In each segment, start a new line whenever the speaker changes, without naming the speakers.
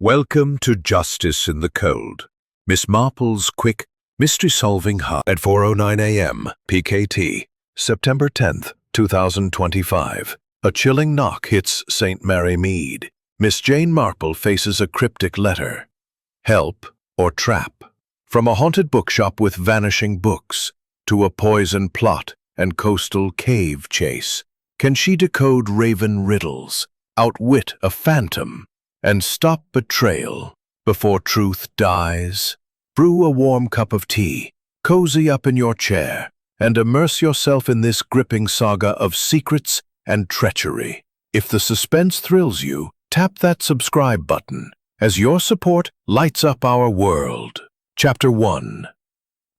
Welcome to Justice in the Cold, Miss Marple's quick mystery-solving hub at 4:09 a.m. PKT, September 10th, 2025. A chilling knock hits St. Mary Mead. Miss Jane Marple faces a cryptic letter. Help or trap? From a haunted bookshop with vanishing books to a poison plot and coastal cave chase, can she decode raven riddles, outwit a phantom, and stop betrayal before truth dies? Brew a warm cup of tea, cozy up in your chair, and immerse yourself in this gripping saga of secrets and treachery. If the suspense thrills you, tap that subscribe button, as your support lights up our world. Chapter 1.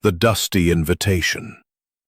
The Dusty Invitation.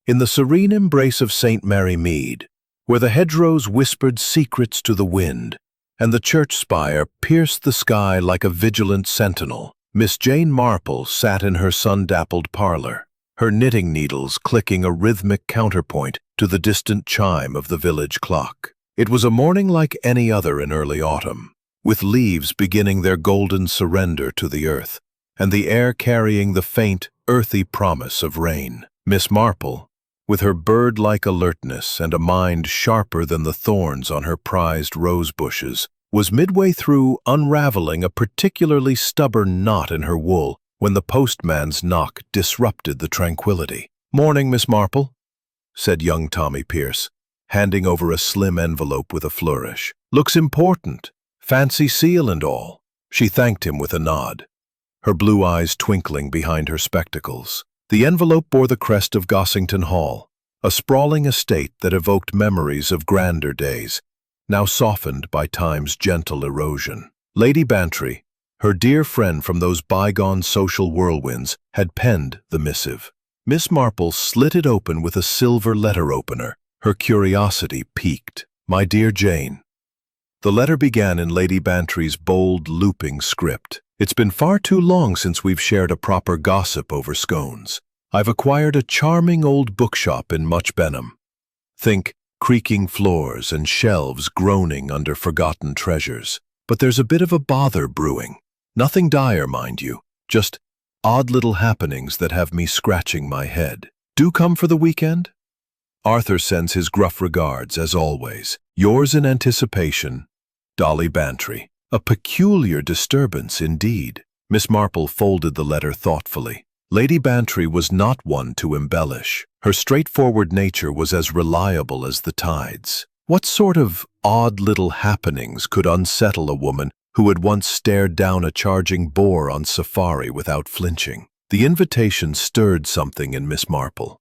In the serene embrace of St. Mary Mead, where the hedgerows whispered secrets to the wind, and the church spire pierced the sky like a vigilant sentinel, Miss Jane Marple sat in her sun-dappled parlor, her knitting needles clicking a rhythmic counterpoint to the distant chime of the village clock. It was a morning like any other in early autumn, with leaves beginning their golden surrender to the earth, and the air carrying the faint, earthy promise of rain. Miss Marple, with her bird-like alertness and a mind sharper than the thorns on her prized rose bushes, was midway through unraveling a particularly stubborn knot in her wool when the postman's knock disrupted the tranquility. "Morning, Miss Marple," said young Tommy Pierce, handing over a slim envelope with a flourish. "Looks important. Fancy seal and all." She thanked him with a nod, her blue eyes twinkling behind her spectacles. The envelope bore the crest of Gossington Hall, a sprawling estate that evoked memories of grander days, now softened by time's gentle erosion. Lady Bantry, her dear friend from those bygone social whirlwinds, had penned the missive. Miss Marple slit it open with a silver letter opener, her curiosity piqued. "My dear Jane." The letter began in Lady Bantry's bold, looping script. "It's been far too long since we've shared a proper gossip over scones. I've acquired a charming old bookshop in Much Benham. Think creaking floors and shelves groaning under forgotten treasures. But there's a bit of a bother brewing. Nothing dire, mind you, just odd little happenings that have me scratching my head. Do come for the weekend? Arthur sends his gruff regards, as always. Yours in anticipation, Dolly Bantry." A peculiar disturbance indeed. Miss Marple folded the letter thoughtfully. Lady Bantry was not one to embellish. Her straightforward nature was as reliable as the tides. What sort of odd little happenings could unsettle a woman who had once stared down a charging boar on safari without flinching? The invitation stirred something in Miss Marple,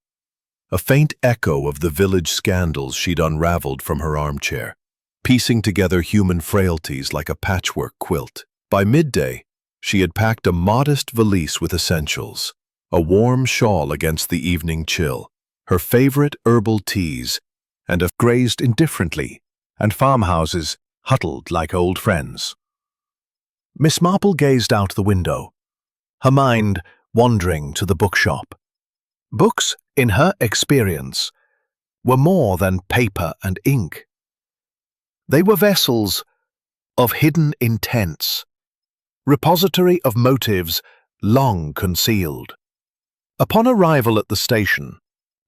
a faint echo of the village scandals she'd unraveled from her armchair, piecing together human frailties like a patchwork quilt. By midday, she had packed a modest valise with essentials, a warm shawl against the evening chill, her favorite herbal teas, and grazed indifferently, and farmhouses huddled like old friends. Miss Marple gazed out the window, her mind wandering to the bookshop. Books, in her experience, were more than paper and ink. They were vessels of hidden intents, repository of motives long concealed. Upon arrival at the station,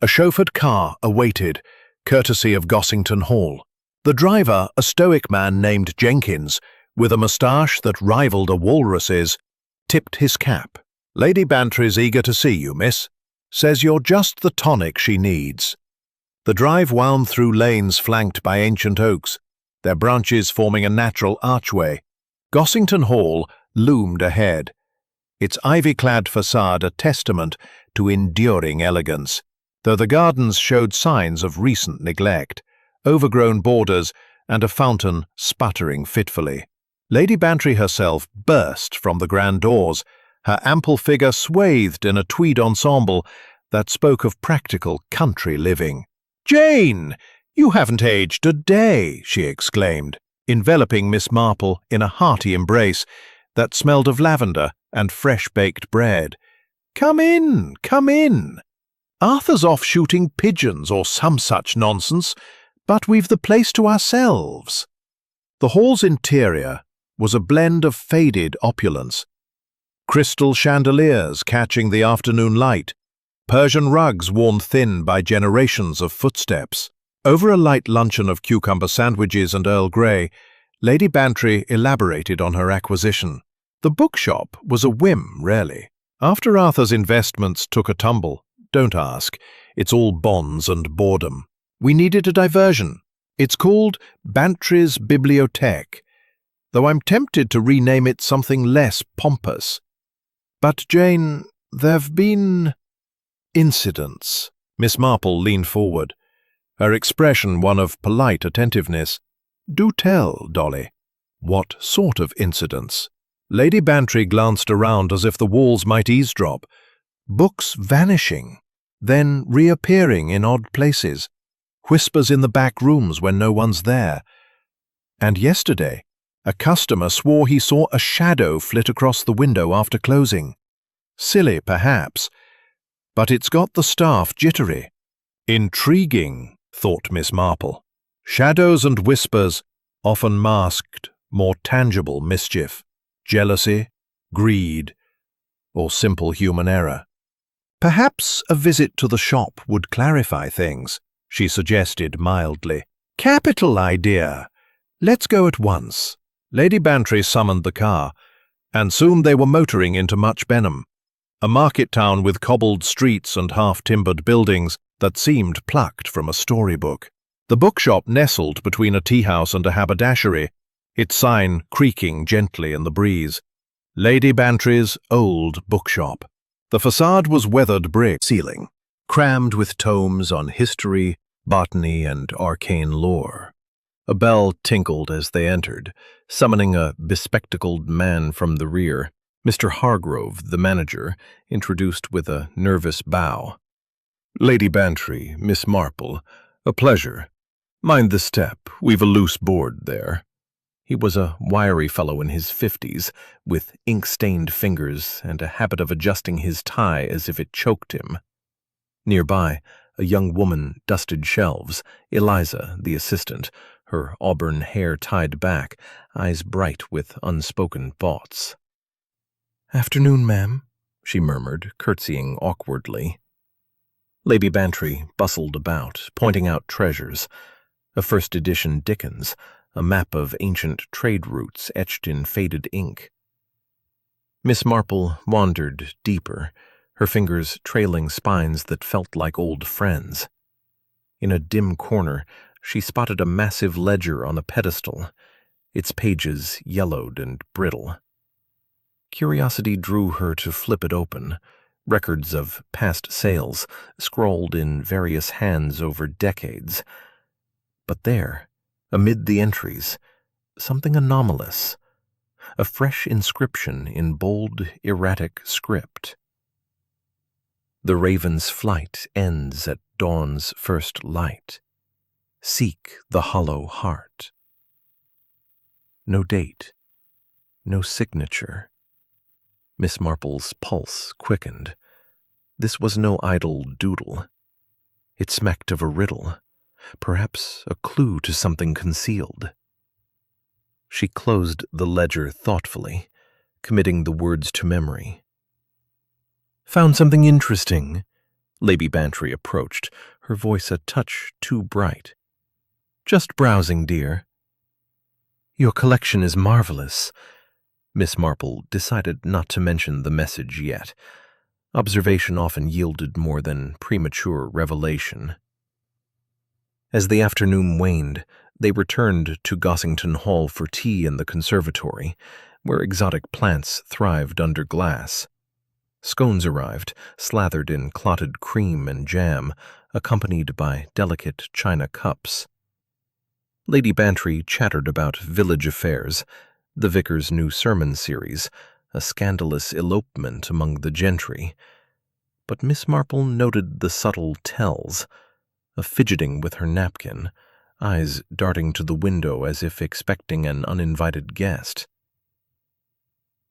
a chauffeured car awaited, courtesy of Gossington Hall. The driver, a stoic man named Jenkins, with a moustache that rivaled a walrus's, tipped his cap. "Lady Bantry's eager to see you, miss. Says you're just the tonic she needs." The drive wound through lanes flanked by ancient oaks, their branches forming a natural archway. Gossington Hall loomed ahead, its ivy-clad facade a testament to enduring elegance, though the gardens showed signs of recent neglect, overgrown borders and a fountain sputtering fitfully. Lady Bantry herself burst from the grand doors, her ample figure swathed in a tweed ensemble that spoke of practical country living. "Jane! You haven't aged a day," she exclaimed, enveloping Miss Marple in a hearty embrace that smelled of lavender and fresh-baked bread. Come in, come in. Arthur's off shooting pigeons or some such nonsense, but we've the place to ourselves." The hall's interior, was a blend of faded opulence. Crystal chandeliers catching the afternoon light, Persian rugs worn thin by generations of footsteps. Over a light luncheon of cucumber sandwiches and Earl Grey, Lady Bantry elaborated on her acquisition. The bookshop was a whim, really. After Arthur's investments took a tumble, don't ask, it's all bonds and boredom. We needed a diversion. It's called Bantry's Bibliothèque, though I'm tempted to rename it something less pompous. But, Jane, there've been incidents. Miss Marple leaned forward, her expression one of polite attentiveness. Do tell, Dolly. What sort of incidents? Lady Bantry glanced around as if the walls might eavesdrop. Books vanishing, then reappearing in odd places. Whispers in the back rooms when no one's there. And yesterday, a customer swore he saw a shadow flit across the window after closing. Silly, perhaps, but it's got the staff jittery. Intriguing, thought Miss Marple. Shadows and whispers often masked more tangible mischief, jealousy, greed, or simple human error. Perhaps a visit to the shop would clarify things, she suggested mildly. Capital idea! Let's go at once. Lady Bantry summoned the car, and soon they were motoring into Much Benham, a market town with cobbled streets and half-timbered buildings that seemed plucked from a storybook. The bookshop nestled between a tea-house and a haberdashery, its sign creaking gently in the breeze. Lady Bantry's old bookshop. The facade was weathered brick ceiling, crammed with tomes on history, botany, and arcane lore. A bell tinkled as they entered, summoning a bespectacled man from the rear. Mr. Hargrove, the manager, introduced with a nervous bow. Lady Bantry, Miss Marple, a pleasure. Mind the step, we've a loose board there. He was a wiry fellow in his 50s, with ink-stained fingers and a habit of adjusting his tie as if it choked him. Nearby, a young woman dusted shelves, Eliza, the assistant, her auburn hair tied back, eyes bright with unspoken thoughts. "Afternoon, ma'am," she murmured, curtsying awkwardly. Lady Bantry bustled about, pointing out treasures, a first-edition Dickens, a map of ancient trade routes etched in faded ink. Miss Marple wandered deeper, her fingers trailing spines that felt like old friends. In a dim corner, she spotted a massive ledger on a pedestal, its pages yellowed and brittle. Curiosity drew her to flip it open, records of past sales scrawled in various hands over decades. But there, amid the entries, something anomalous, a fresh inscription in bold, erratic script. The raven's flight ends at dawn's first light. Seek the hollow heart. No date, no signature. Miss Marple's pulse quickened. This was no idle doodle. It smacked of a riddle, perhaps a clue to something concealed. She closed the ledger thoughtfully, committing the words to memory. "Found something interesting?" Lady Bantry approached, her voice a touch too bright. "Just browsing, dear." "Your collection is marvelous." Miss Marple decided not to mention the message yet. Observation often yielded more than premature revelation. As the afternoon waned, they returned to Gossington Hall for tea in the conservatory, where exotic plants thrived under glass. Scones arrived, slathered in clotted cream and jam, accompanied by delicate china cups. Lady Bantry chattered about village affairs, the vicar's new sermon series, a scandalous elopement among the gentry. But Miss Marple noted the subtle tells, a fidgeting with her napkin, eyes darting to the window as if expecting an uninvited guest.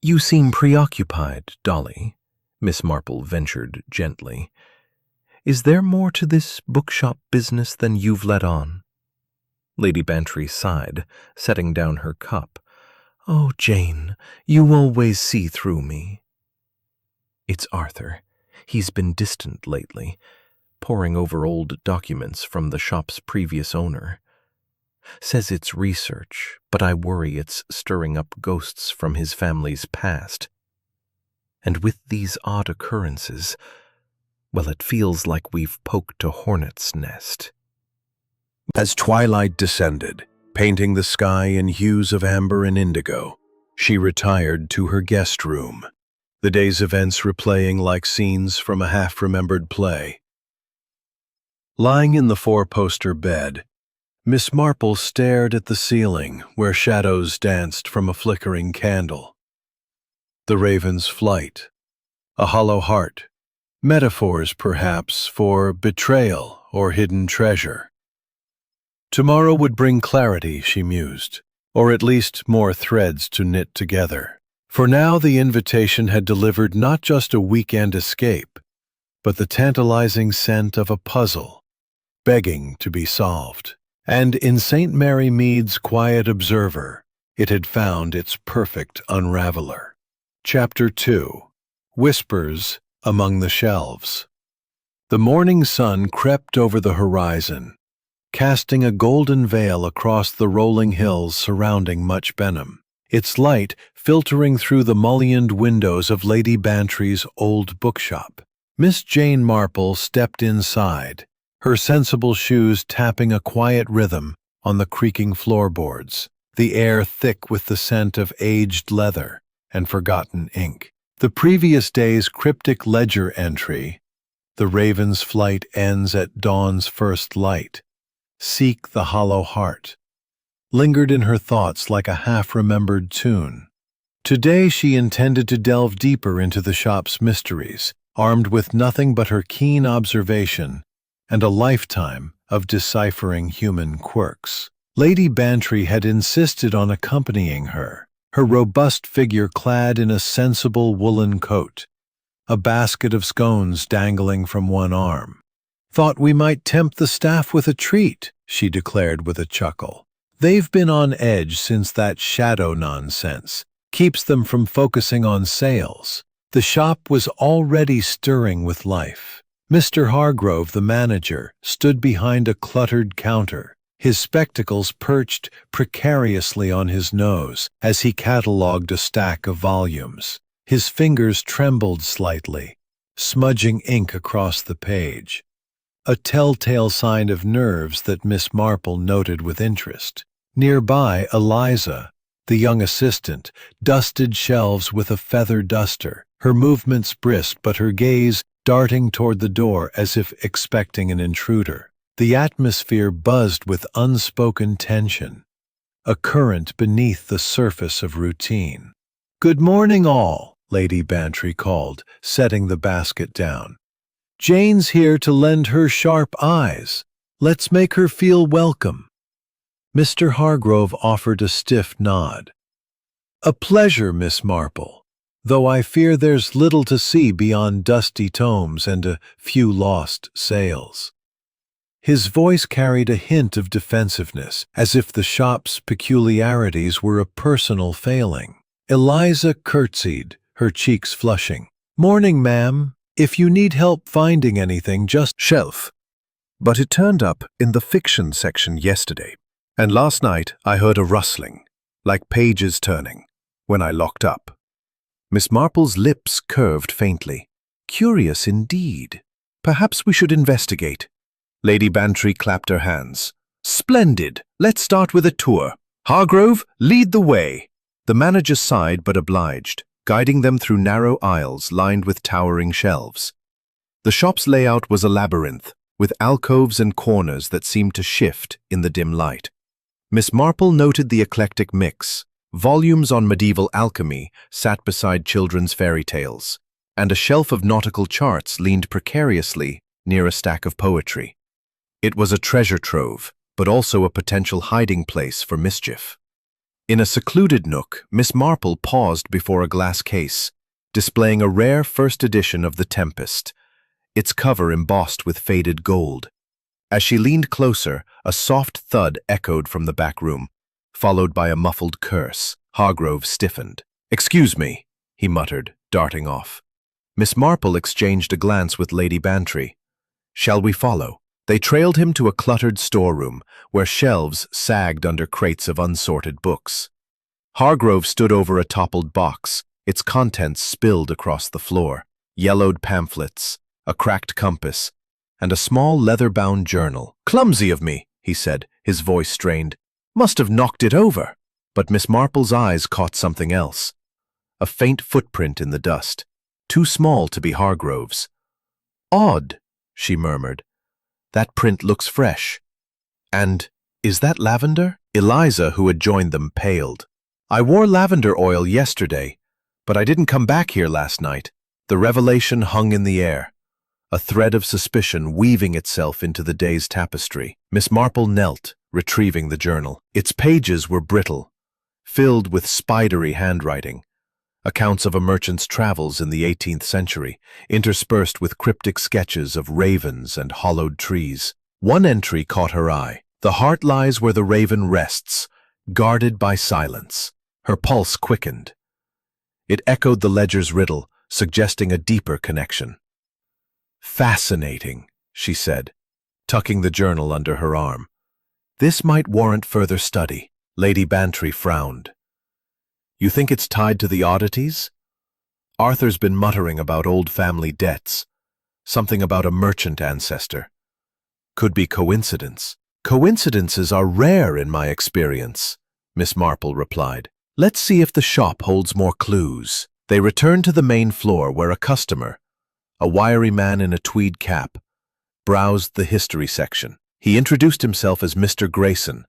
"You seem preoccupied, Dolly," Miss Marple ventured gently. "Is there more to this bookshop business than you've let on?" Lady Bantry sighed, setting down her cup.
"Oh, Jane, you always see through me." It's Arthur. He's been distant lately, poring over old documents from the shop's previous owner. Says it's research, but I worry it's stirring up ghosts from his family's past. And with these odd occurrences, well, it feels like we've poked a hornet's nest.
As twilight descended, painting the sky in hues of amber and indigo, she retired to her guest room, the day's events replaying like scenes from a half-remembered play. Lying in the four-poster bed, Miss Marple stared at the ceiling where shadows danced from a flickering candle. The raven's flight, a hollow heart, metaphors perhaps for betrayal or hidden treasure. Tomorrow would bring clarity, she mused, or at least more threads to knit together. For now the invitation had delivered not just a weekend escape, but the tantalizing scent of a puzzle, begging to be solved. And in St. Mary Mead's Quiet Observer, it had found its perfect unraveler. Chapter 2. Whispers Among the Shelves. The morning sun crept over the horizon, casting a golden veil across the rolling hills surrounding Much Benham, its light filtering through the mullioned windows of Lady Bantry's old bookshop. Miss Jane Marple stepped inside, her sensible shoes tapping a quiet rhythm on the creaking floorboards, the air thick with the scent of aged leather and forgotten ink. The previous day's cryptic ledger entry, "The raven's flight ends at dawn's first light. Seek the hollow heart," lingered in her thoughts like a half-remembered tune. Today she intended to delve deeper into the shop's mysteries, armed with nothing but her keen observation and a lifetime of deciphering human quirks. Lady Bantry had insisted on accompanying her, her robust figure clad in a sensible woolen coat, a basket of scones dangling from one arm. "Thought we might tempt the staff with a treat," she declared with a chuckle. "They've been on edge since that shadow nonsense keeps them from focusing on sales." The shop was already stirring with life. Mr. Hargrove, the manager, stood behind a cluttered counter, his spectacles perched precariously on his nose as he catalogued a stack of volumes. His fingers trembled slightly, smudging ink across the page, a telltale sign of nerves that Miss Marple noted with interest. Nearby, Eliza, the young assistant, dusted shelves with a feather duster, her movements brisk but her gaze darting toward the door as if expecting an intruder. The atmosphere buzzed with unspoken tension, a current beneath the surface of routine. "Good morning, all," Lady Bantry called, setting the basket down. "Jane's here to lend her sharp eyes. Let's make her feel welcome." Mr. Hargrove offered a stiff nod. "A pleasure, Miss Marple, though I fear there's little to see beyond dusty tomes and a few lost sales." His voice carried a hint of defensiveness, as if the shop's peculiarities were a personal failing. Eliza curtsied, her cheeks flushing. "Morning, ma'am. If you need help finding anything, just..."
"Shelf. But it turned up in the fiction section yesterday, and last night I heard a rustling, like pages turning, when I locked up." Miss Marple's lips curved faintly. "Curious indeed. Perhaps we should investigate." Lady Bantry clapped her hands. "Splendid! Let's start with a tour. Hargrove, lead the way." The manager sighed but obliged, guiding them through narrow aisles lined with towering shelves. The shop's layout was a labyrinth, with alcoves and corners that seemed to shift in the dim light. Miss Marple noted the eclectic mix. Volumes on medieval alchemy sat beside children's fairy tales, and a shelf of nautical charts leaned precariously near a stack of poetry. It was a treasure trove, but also a potential hiding place for mischief. In a secluded nook, Miss Marple paused before a glass case, displaying a rare first edition of The Tempest, its cover embossed with faded gold. As she leaned closer, a soft thud echoed from the back room, followed by a muffled curse. Hargrove stiffened. "Excuse me," he muttered, darting off. Miss Marple exchanged a glance with Lady Bantry. "Shall we follow?" They trailed him to a cluttered storeroom where shelves sagged under crates of unsorted books. Hargrove stood over a toppled box, its contents spilled across the floor. Yellowed pamphlets, a cracked compass, and a small leather-bound journal. "Clumsy of me," he said, his voice strained. "Must have knocked it over." But Miss Marple's eyes caught something else. A faint footprint in the dust, too small to be Hargrove's. "Odd," she murmured. "That print looks fresh. And is that lavender?" Eliza, who had joined them, paled. "I wore lavender oil yesterday, but I didn't come back here last night." The revelation hung in the air, a thread of suspicion weaving itself into the day's tapestry. Miss Marple knelt, retrieving the journal. Its pages were brittle, filled with spidery handwriting, accounts of a merchant's travels in the 18th century, interspersed with cryptic sketches of ravens and hollowed trees. One entry caught her eye. "The heart lies where the raven rests, guarded by silence." Her pulse quickened. It echoed the ledger's riddle, suggesting a deeper connection. "Fascinating," she said, tucking the journal under her arm. "This might warrant further study." Lady Bantry frowned. "You think it's tied to the oddities? Arthur's been muttering about old family debts, something about a merchant ancestor. Could be coincidence." "Coincidences are rare in my experience," Miss Marple replied. "Let's see if the shop holds more clues." They returned to the main floor where a customer, a wiry man in a tweed cap, browsed the history section. He introduced himself as Mr. Grayson,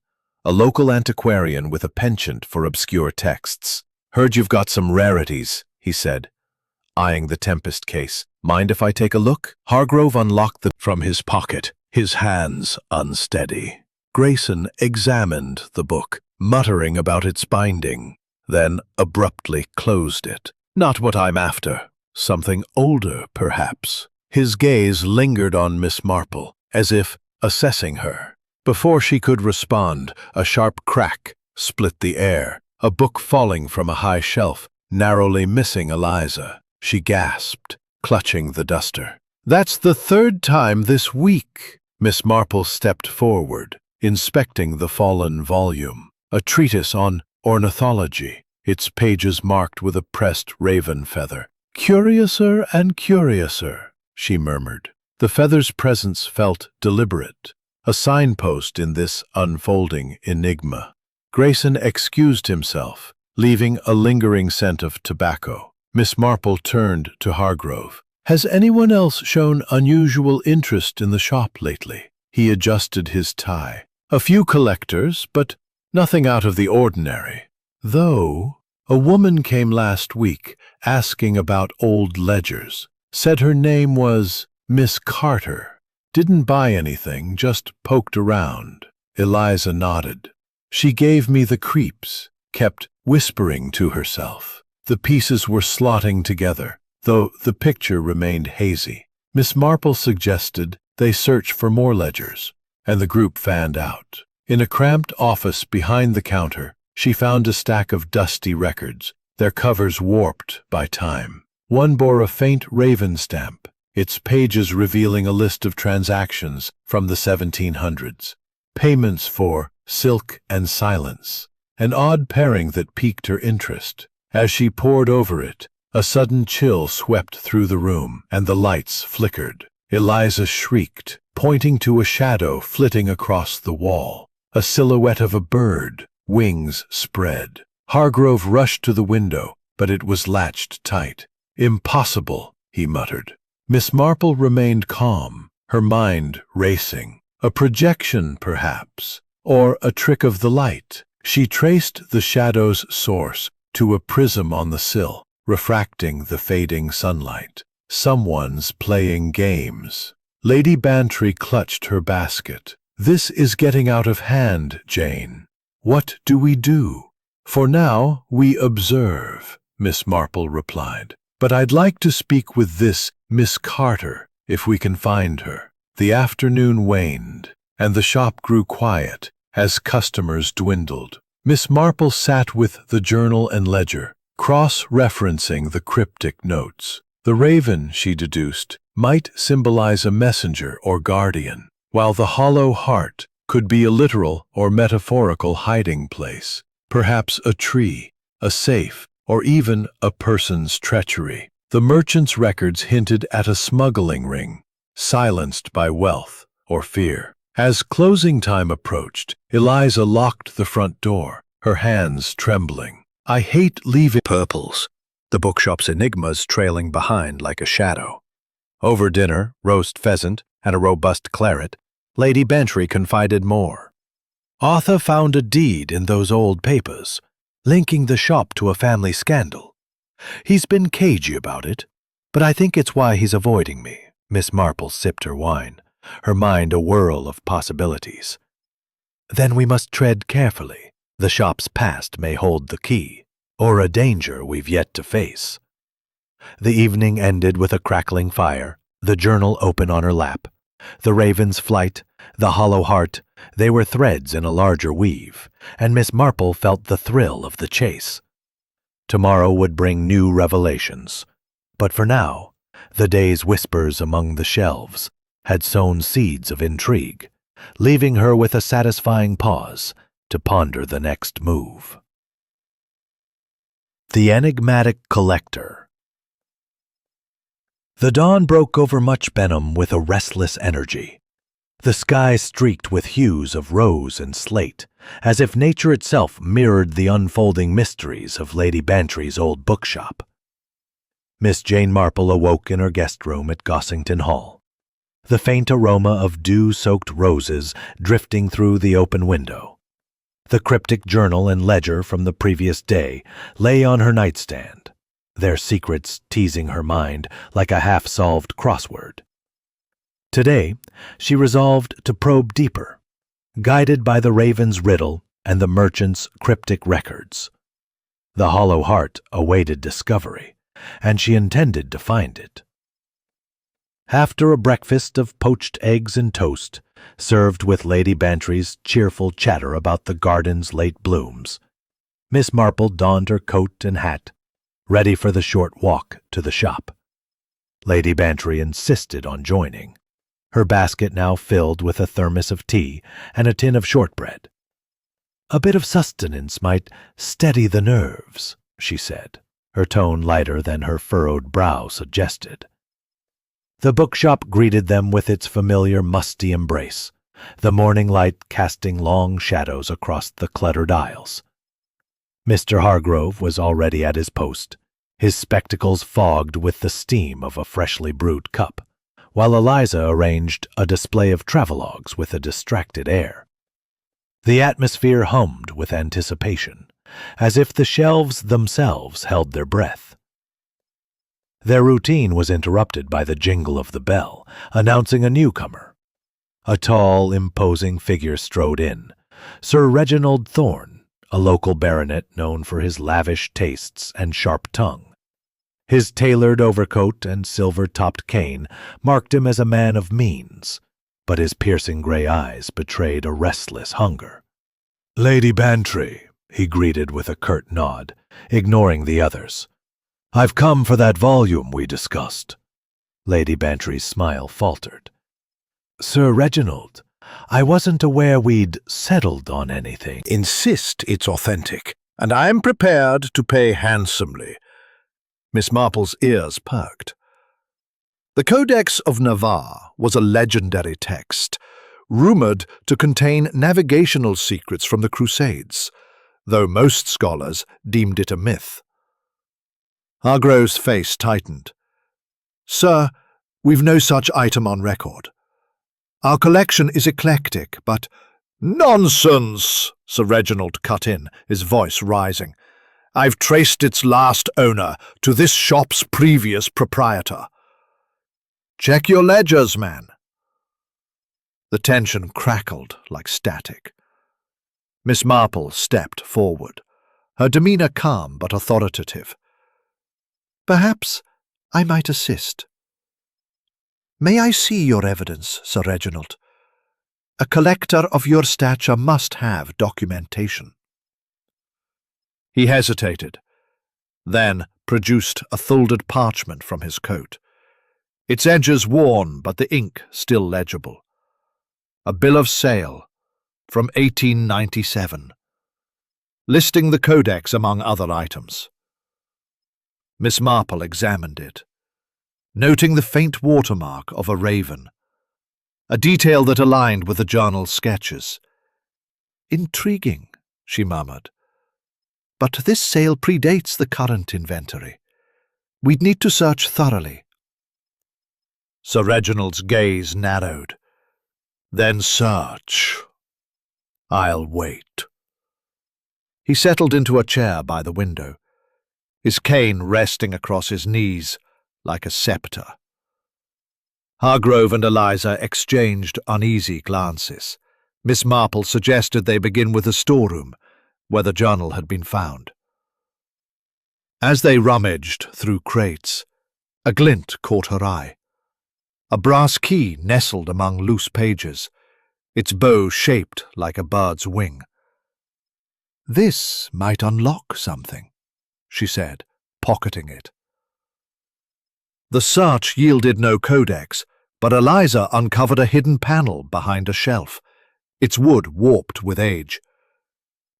a local antiquarian with a penchant for obscure texts. "Heard you've got some rarities," he said, eyeing the Tempest case. "Mind if I take a look?" Hargrove unlocked them from his pocket, his hands unsteady. Grayson examined the book, muttering about its binding, then abruptly closed it. "Not what I'm after. Something older, perhaps." His gaze lingered on Miss Marple, as if assessing her. Before she could respond, a sharp crack split the air, a book falling from a high shelf, narrowly missing Eliza. She gasped, clutching the duster. "That's the third time this week." Miss Marple stepped forward, inspecting the fallen volume. A treatise on ornithology, its pages marked with a pressed raven feather. "Curiouser and curiouser," she murmured. The feather's presence felt deliberate, a signpost in this unfolding enigma. Grayson excused himself, leaving a lingering scent of tobacco. Miss Marple turned to Hargrove. "Has anyone else shown unusual interest in the shop lately?" He adjusted his tie. "A few collectors, but nothing out of the ordinary. Though a woman came last week asking about old ledgers. Said her name was Miss Carter. Didn't buy anything, just poked around." Eliza nodded. "She gave me the creeps," kept whispering to herself. The pieces were slotting together, though the picture remained hazy. Miss Marple suggested they search for more ledgers, and the group fanned out. In a cramped office behind the counter, she found a stack of dusty records, their covers warped by time. One bore a faint raven stamp, its pages revealing a list of transactions from the 1700s. Payments for silk and silence, an odd pairing that piqued her interest. As she pored over it, a sudden chill swept through the room, and the lights flickered. Eliza shrieked, pointing to a shadow flitting across the wall, a silhouette of a bird, wings spread. Hargrove rushed to the window, but it was latched tight. "Impossible," he muttered. Miss Marple remained calm, her mind racing. A projection, perhaps, or a trick of the light. She traced the shadow's source to a prism on the sill, refracting the fading sunlight. Someone's playing games. Lady Bantry clutched her basket. "This is getting out of hand, Jane. What do we do?" "For now, we observe," Miss Marple replied. "But I'd like to speak with this Miss Carter, if we can find her." The afternoon waned, and the shop grew quiet as customers dwindled.
Miss Marple sat with the journal and ledger, cross-referencing the cryptic notes. The raven, she deduced, might symbolize a messenger or guardian, while the hollow heart could be a literal or metaphorical hiding place, perhaps a tree, a safe, or even a person's treachery. The merchant's records hinted at a smuggling ring, silenced by wealth or fear. As closing time approached, Eliza locked the front door, her hands trembling. "I hate leaving
Purples, the bookshop's enigmas trailing behind like a shadow. Over dinner, roast pheasant and a robust claret, Lady Bantry confided more. Arthur found a deed in those old papers, linking the shop to a family scandal. He's been cagey about it, but I think it's why he's avoiding me." Miss Marple sipped her wine, her mind a whirl of possibilities. "Then we must tread carefully. The shop's past may hold the key, or a danger we've yet to face." The evening ended with a crackling fire, the journal open on her lap. The raven's flight, the hollow heart, they were threads in a larger weave, and Miss Marple felt the thrill of the chase. Tomorrow would bring new revelations, but for now, the day's whispers among the shelves had sown seeds of intrigue, leaving her with a satisfying pause to ponder the next move. The Enigmatic Collector. The dawn broke over Much Benham with a restless energy. The sky streaked with hues of rose and slate, as if nature itself mirrored the unfolding mysteries of Lady Bantry's old bookshop. Miss Jane Marple awoke in her guest room at Gossington Hall, the faint aroma of dew-soaked roses drifting through the open window. The cryptic journal and ledger from the previous day lay on her nightstand, their secrets teasing her mind like a half-solved crossword. Today, she resolved to probe deeper, guided by the raven's riddle and the merchant's cryptic records. The hollow heart awaited discovery, and she intended to find it. After a breakfast of poached eggs and toast, served with Lady Bantry's cheerful chatter about the garden's late blooms, Miss Marple donned her coat and hat, ready for the short walk to the shop. Lady Bantry insisted on joining, her basket now filled with a thermos of tea and a tin of shortbread. "A bit of sustenance might steady the nerves," she said, her tone lighter than her furrowed brow suggested. The bookshop greeted them with its familiar musty embrace, the morning light casting long shadows across the cluttered aisles. Mr. Hargrove was already at his post, his spectacles fogged with the steam of a freshly brewed cup, while Eliza arranged a display of travelogues with a distracted air. The atmosphere hummed with anticipation, as if the shelves themselves held their breath. Their routine was interrupted by the jingle of the bell, announcing a newcomer. A tall, imposing figure strode in, Sir Reginald Thorne, a local baronet known for his lavish tastes and sharp tongue. His tailored overcoat and silver-topped cane marked him as a man of means, but his piercing gray eyes betrayed a restless hunger. "Lady Bantry," he greeted with a curt nod, ignoring the others. "I've come for that volume we discussed." Lady Bantry's smile faltered. "Sir Reginald, I wasn't aware we'd settled on anything." "Insist it's authentic, and I'm prepared to pay handsomely." Miss Marple's ears perked. The Codex of Navarre was a legendary text, rumored to contain navigational secrets from the Crusades, though most scholars deemed it a myth. Hargrove's face tightened. "Sir, we've no such item on record. Our collection is eclectic, but—" "Nonsense!" Sir Reginald cut in, his voice rising. "I've traced its last owner to this shop's previous proprietor. Check your ledgers, man." The tension crackled like static. Miss Marple stepped forward, her demeanor calm but authoritative. "Perhaps I might assist." "May I see your evidence, Sir Reginald? A collector of your stature must have documentation." He hesitated, then produced a folded parchment from his coat. Its edges worn, but the ink still legible. A bill of sale from 1897, listing the codex among other items. Miss Marple examined it, noting the faint watermark of a raven, a detail that aligned with the journal's sketches. "Intriguing," she murmured. "But this sale predates the current inventory. We'd need to search thoroughly." Sir Reginald's gaze narrowed. "Then search. I'll wait." He settled into a chair by the window, his cane resting across his knees like a sceptre. Hargrove and Eliza exchanged uneasy glances. Miss Marple suggested they begin with the storeroom, where the journal had been found. As they rummaged through crates, a glint caught her eye. A brass key nestled among loose pages, its bow shaped like a bird's wing. "This might unlock something," she said, pocketing it. The search yielded no codex, but Eliza uncovered a hidden panel behind a shelf, its wood warped with age.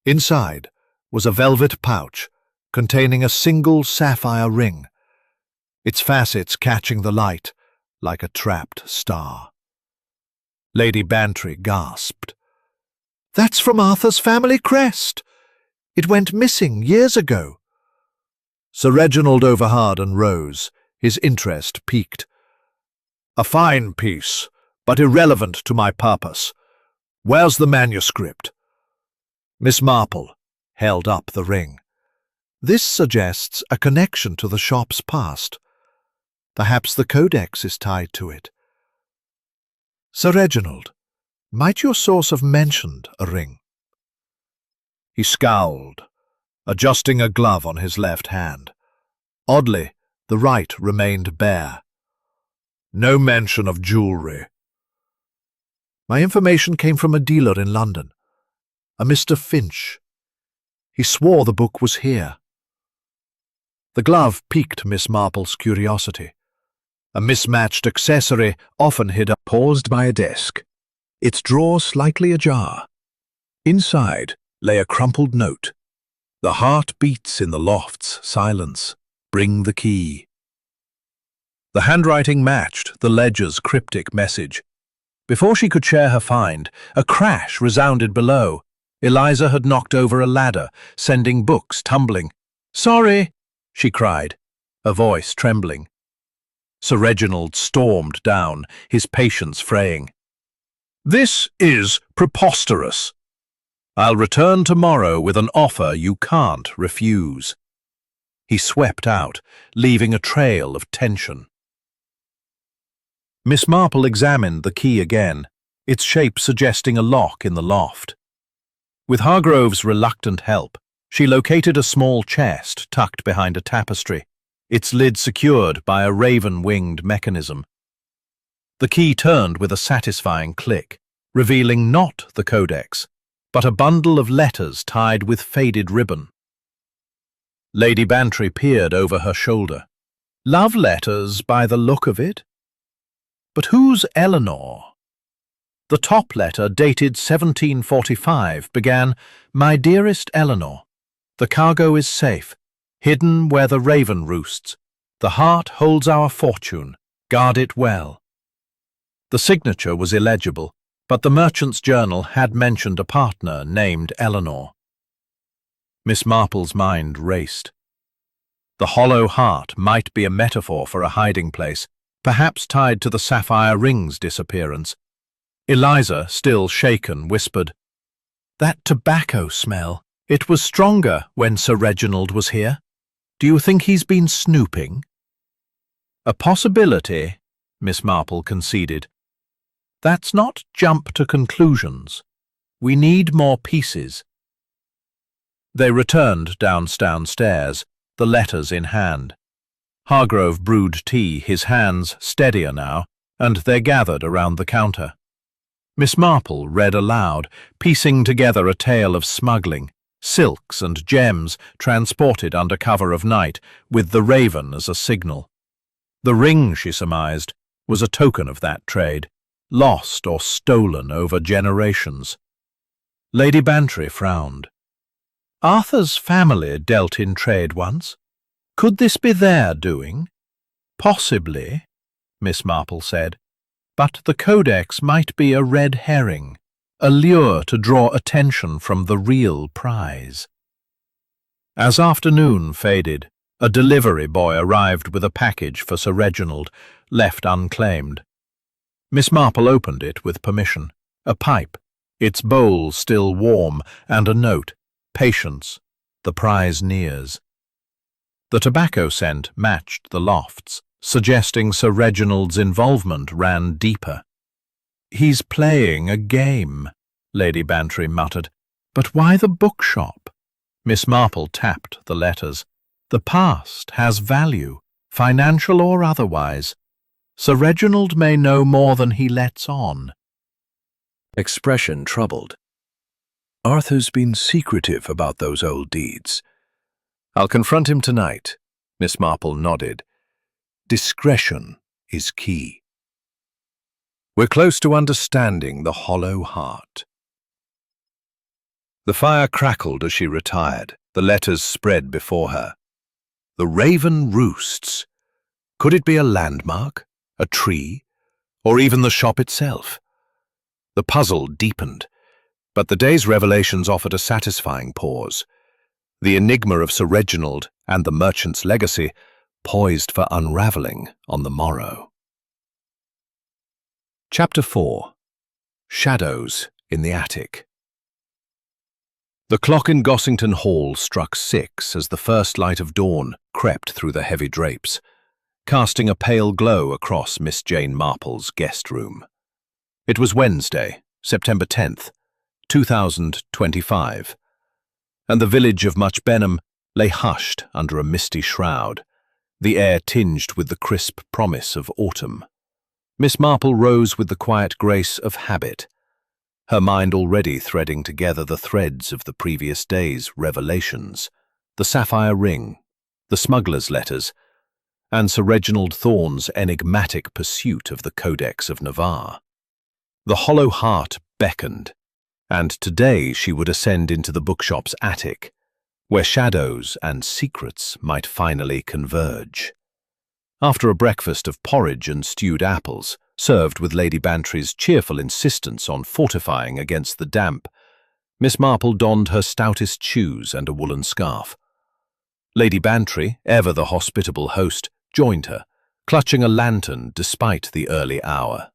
Inside was a velvet pouch containing a single sapphire ring, its facets catching the light like a trapped star. Lady Bantry gasped. "That's from Arthur's family crest! It went missing years ago." Sir Reginald overheard and rose, his interest piqued. "A fine piece, but irrelevant to my purpose. Where's the manuscript?" Miss Marple held up the ring. "This suggests a connection to the shop's past. Perhaps the codex is tied to it." "Sir Reginald, might your source have mentioned a ring?" He scowled, adjusting a glove on his left hand. Oddly, the right remained bare. "No mention of jewellery." "My information came from a dealer in London, a Mr. Finch. He swore the book was here." The glove piqued Miss Marple's curiosity. A mismatched accessory often hid up, paused by a desk, its drawer slightly ajar. Inside lay a crumpled note. "The heart beats in the loft's silence. Bring the key." The handwriting matched the ledger's cryptic message. Before she could share her find, a crash resounded below. Eliza had knocked over a ladder, sending books tumbling. "Sorry," she cried, her voice trembling. Sir Reginald stormed down, his patience fraying. "This is preposterous. I'll return tomorrow with an offer you can't refuse." He swept out, leaving a trail of tension. Miss Marple examined the key again, its shape suggesting a lock in the loft. With Hargrove's reluctant help, she located a small chest tucked behind a tapestry, its lid secured by a raven-winged mechanism. The key turned with a satisfying click, revealing not the codex, but a bundle of letters tied with faded ribbon. Lady Bantry peered over her shoulder. "Love letters by the look of it. But who's Eleanor?" The top letter, dated 1745, began, "My dearest Eleanor, the cargo is safe, hidden where the raven roosts. The heart holds our fortune. Guard it well." The signature was illegible, but the merchant's journal had mentioned a partner named Eleanor. Miss Marple's mind raced. The hollow heart might be a metaphor for a hiding place, perhaps tied to the sapphire ring's disappearance. Eliza, still shaken, whispered, "That tobacco smell. It was stronger when Sir Reginald was here. Do you think he's been snooping?" "A possibility," Miss Marple conceded. "That's not jump to conclusions. We need more pieces." They returned downstairs, the letters in hand. Hargrove brewed tea, his hands steadier now, and they gathered around the counter. Miss Marple read aloud, piecing together a tale of smuggling,
silks and gems transported under cover of night, with the raven as a signal. The ring, she surmised, was a token of that trade, lost or stolen over generations. Lady Bantry frowned. Arthur's family dealt in trade once. Could this be their doing? Possibly, Miss Marple said, but the codex might be a red herring, a lure to draw attention from the real prize. As afternoon faded, a delivery boy arrived with a package for Sir Reginald, left unclaimed. Miss Marple opened it with permission. A pipe, its bowl still warm, and a note, "Patience, the prize nears." The tobacco scent matched the lofts, suggesting Sir Reginald's involvement ran deeper. "He's playing a game," Lady Bantry muttered. "But why the bookshop?" Miss Marple tapped the letters. "The past has value, financial or otherwise. Sir Reginald may know more than he lets on."
Expression troubled. "Arthur's been secretive about those old deeds. I'll confront him tonight." Miss Marple nodded. "Discretion is key. We're close to understanding the hollow heart." The fire crackled as she retired, the letters spread before her. The raven roosts. Could it be a landmark, a tree, or even the shop itself? The puzzle deepened, but the day's revelations offered a satisfying pause. The enigma of Sir Reginald and the merchant's legacy poised for unraveling on the morrow. Chapter 4. Shadows in the Attic. The clock in Gossington Hall struck 6 as the first light of dawn crept through the heavy drapes, casting a pale glow across Miss Jane Marple's guest room. It was Wednesday, September 10th, 2025, and the village of Much Benham lay hushed under a misty shroud, the air tinged with the crisp promise of autumn. Miss Marple rose with the quiet grace of habit, her mind already threading together the threads of the previous day's revelations, the sapphire ring, the smuggler's letters, and Sir Reginald Thorne's enigmatic pursuit of the Codex of Navarre. The hollow heart beckoned, and today she would ascend into the bookshop's attic, where shadows and secrets might finally converge. After a breakfast of porridge and stewed apples, served with Lady Bantry's cheerful insistence on fortifying against the damp, Miss Marple donned her stoutest shoes and a woolen scarf. Lady Bantry, ever the hospitable host, joined her, clutching a lantern despite the early hour.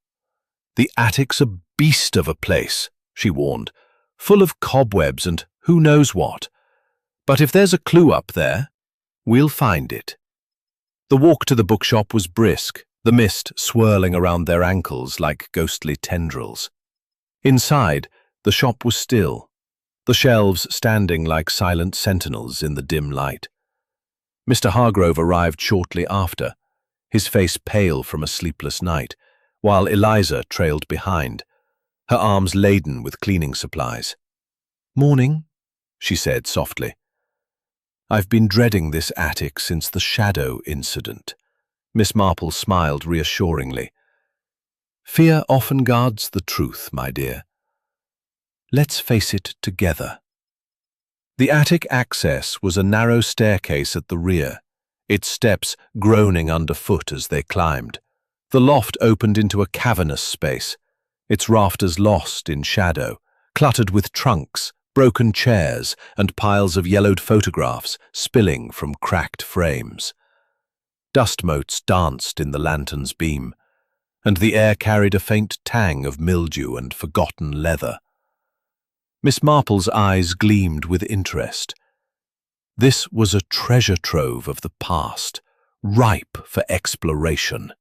"The attic's a beast of a place," she warned, "full of cobwebs and who knows what. But if there's a clue up there, we'll find it." The walk to the bookshop was brisk, the mist swirling around their ankles like ghostly tendrils. Inside, the shop was still, the shelves standing like silent sentinels in the dim light. Mr. Hargrove arrived shortly after, his face pale from a sleepless night, while Eliza trailed behind, her arms laden with cleaning supplies. "Morning," she said softly. "I've been dreading this attic since the shadow incident." Miss Marple smiled reassuringly. "Fear often guards the truth, my dear. Let's face it together." The attic access was a narrow staircase at the rear, its steps groaning underfoot as they climbed. The loft opened into a cavernous space, its rafters lost in shadow, cluttered with trunks, broken chairs, and piles of yellowed photographs spilling from cracked frames. Dust motes danced in the lantern's beam, and the air carried a faint tang of mildew and forgotten leather. Miss Marple's eyes gleamed with interest. This was a treasure trove of the past, ripe for exploration.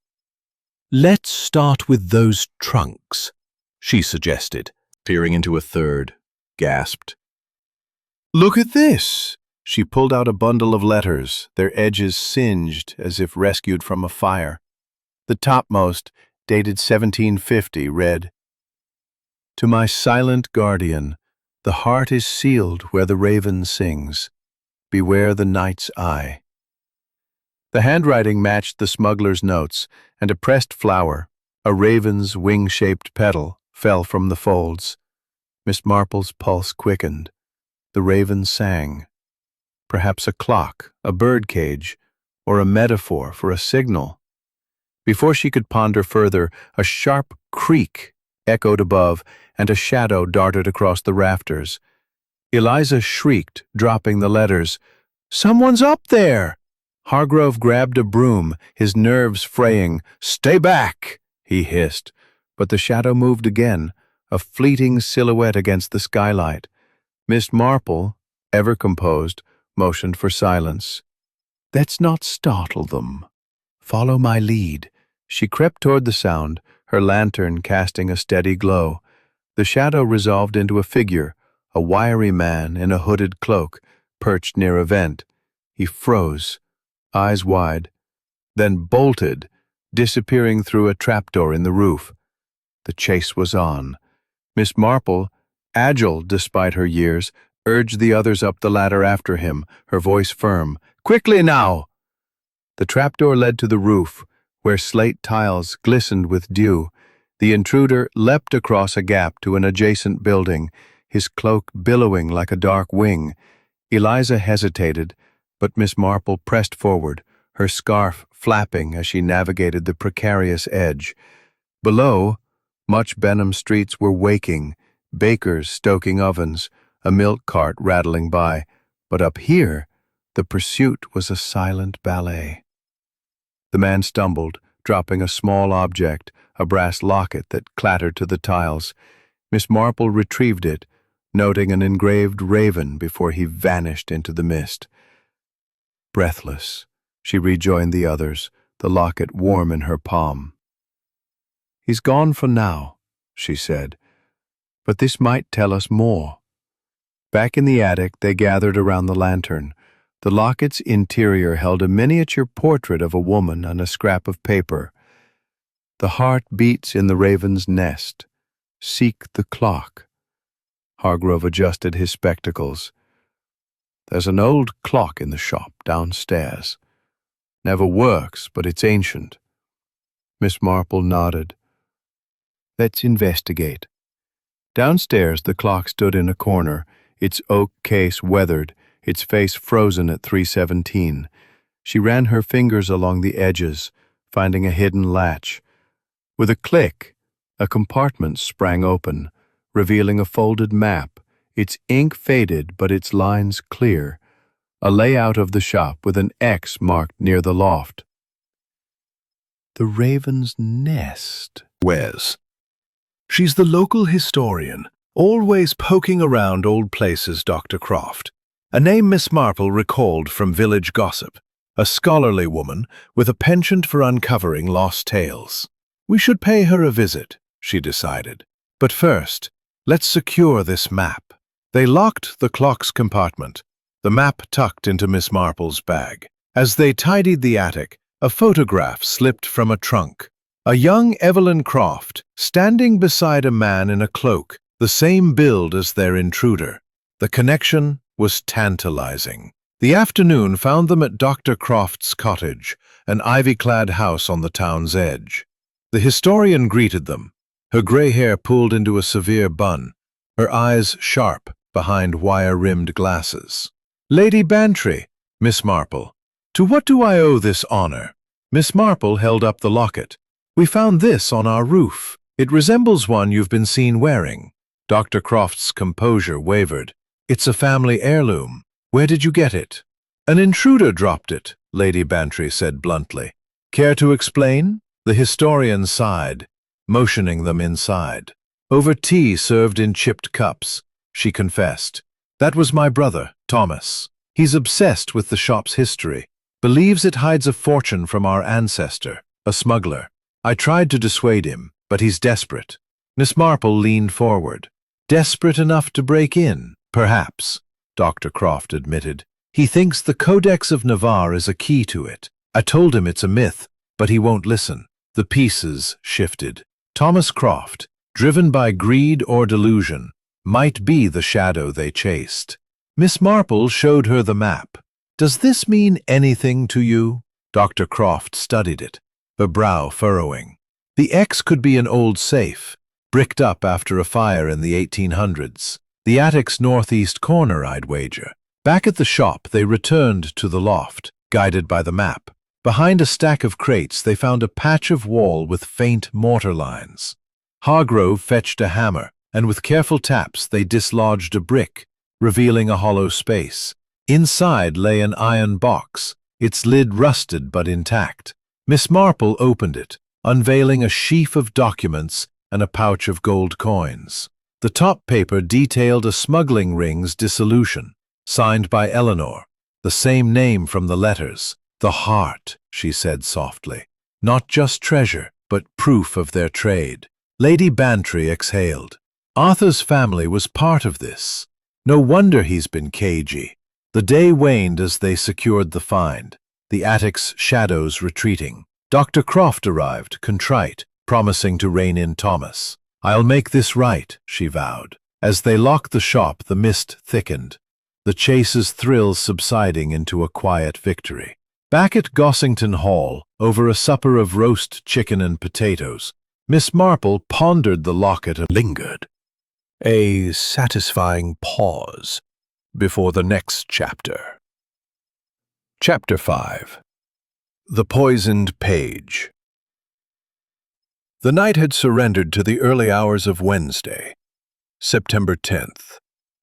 "Let's start with those trunks," she suggested, peering into a third, gasped. "Look at this!" She pulled out a bundle of letters, their edges singed as if rescued from a fire. The topmost, dated 1750, read, "To my silent guardian, The heart is sealed where the raven sings. Beware the night's eye. The handwriting matched the smuggler's notes, and a pressed flower, a raven's wing-shaped petal, fell from the folds. Miss Marple's pulse quickened. The raven sang. Perhaps a clock, a birdcage, or a metaphor for a signal. Before she could ponder further, a sharp creak echoed above, and a shadow darted across the rafters. Eliza shrieked, dropping the letters. "Someone's up there!" Hargrove grabbed a broom, his nerves fraying. "Stay back!" he hissed. But the shadow moved again, a fleeting silhouette against the skylight. Miss Marple, ever composed, motioned for silence. "Let's not startle them. Follow my lead." She crept toward the sound, her lantern casting a steady glow. The shadow resolved into a figure, a wiry man in a hooded cloak, perched near a vent. He froze, eyes wide, then bolted, disappearing through a trapdoor in the roof. The chase was on. Miss Marple, agile despite her years, urged the others up the ladder after him, her voice firm. "Quickly now!" The trapdoor led to the roof, where slate tiles glistened with dew. The intruder leapt across a gap to an adjacent building, his cloak billowing like a dark wing. Eliza hesitated, but Miss Marple pressed forward, her scarf flapping as she navigated the precarious edge. Below, much Benham streets were waking, bakers stoking ovens, a milk cart rattling by. But up here, the pursuit was a silent ballet. The man stumbled, dropping a small object, a brass locket that clattered to the tiles. Miss Marple retrieved it, noting an engraved raven before he vanished into the mist. Breathless, she rejoined the others, the locket warm in her palm. "He's gone for now," she said, "but this might tell us more." Back in the attic, they gathered around the lantern. The locket's interior held a miniature portrait of a woman on a scrap of paper. "The heart beats in the raven's nest. Seek the clock." Hargrove adjusted his spectacles. "There's an old clock in the shop downstairs. Never works, but it's ancient." Miss Marple nodded. "Let's investigate." Downstairs, the clock stood in a corner, its oak case weathered, its face frozen at 3:17. She ran her fingers along the edges, finding a hidden latch. With a click, a compartment sprang open, revealing a folded map, its ink faded but its lines clear, a layout of the shop with an X marked near the loft. "The Raven's Nest."
Wes.
"She's the local historian, always poking around old places, Dr. Croft. A name Miss Marple recalled from village gossip, a scholarly woman with a penchant for uncovering lost tales. We should pay her a visit," she decided. "But first, let's secure this map." They locked the clock's compartment, the map tucked into Miss Marple's bag. As they tidied the attic, a photograph slipped from a trunk. A young Evelyn Croft, standing beside a man in a cloak, the same build as their intruder. The connection was tantalizing. The afternoon found them at Dr. Croft's cottage, an ivy-clad house on the town's edge. The historian greeted them, her gray hair pulled into a severe bun, her eyes sharp behind wire-rimmed glasses. "Lady Bantry, Miss Marple, to what do I owe this honor?" Miss Marple held up the locket. "We found this on our roof. It resembles one you've been seen wearing." Dr. Croft's composure wavered. "It's a family heirloom. Where did you get it?" "An intruder dropped it," Lady Bantry said bluntly. "Care to explain?" The historian sighed, motioning them inside. "Over tea served in chipped cups," she confessed. "That was my brother, Thomas. He's obsessed with the shop's history, believes it hides a fortune from our ancestor, a smuggler. I tried to dissuade him, but he's desperate." Miss Marple leaned forward. "Desperate enough to break in, perhaps," Dr. Croft admitted. "He thinks the Codex of Navarre is a key to it. I told him it's a myth, but he won't listen." The pieces shifted. Thomas Croft, driven by greed or delusion, might be the shadow they chased. Miss Marple showed her the map. "Does this mean anything to you?" Dr. Croft studied it, her brow furrowing. "The X could be an old safe, bricked up after a fire in the 1800s. The attic's northeast corner, I'd wager." Back at the shop, they returned to the loft, guided by the map. Behind a stack of crates, they found a patch of wall with faint mortar lines. Hargrove fetched a hammer, and with careful taps they dislodged a brick, revealing a hollow space. Inside lay an iron box, its lid rusted but intact. Miss Marple opened it, unveiling a sheaf of documents and a pouch of gold coins. The top paper detailed a smuggling ring's dissolution, signed by Eleanor, the same name from the letters. "The heart," she said softly. "Not just treasure, but proof of their trade." Lady Bantry exhaled. Arthur's family was part of this. No wonder he's been cagey. The day waned as they secured the find, the attic's shadows retreating. Dr. Croft arrived, contrite, promising to rein in Thomas. "I'll make this right," she vowed. As they locked the shop, the mist thickened, the chase's thrills subsiding into a quiet victory. Back at Gossington Hall, over a supper of roast chicken and potatoes, Miss Marple pondered the locket and lingered. A satisfying pause before the next chapter. Chapter 5. The Poisoned Page. The night had surrendered to the early hours of Wednesday, September 10th,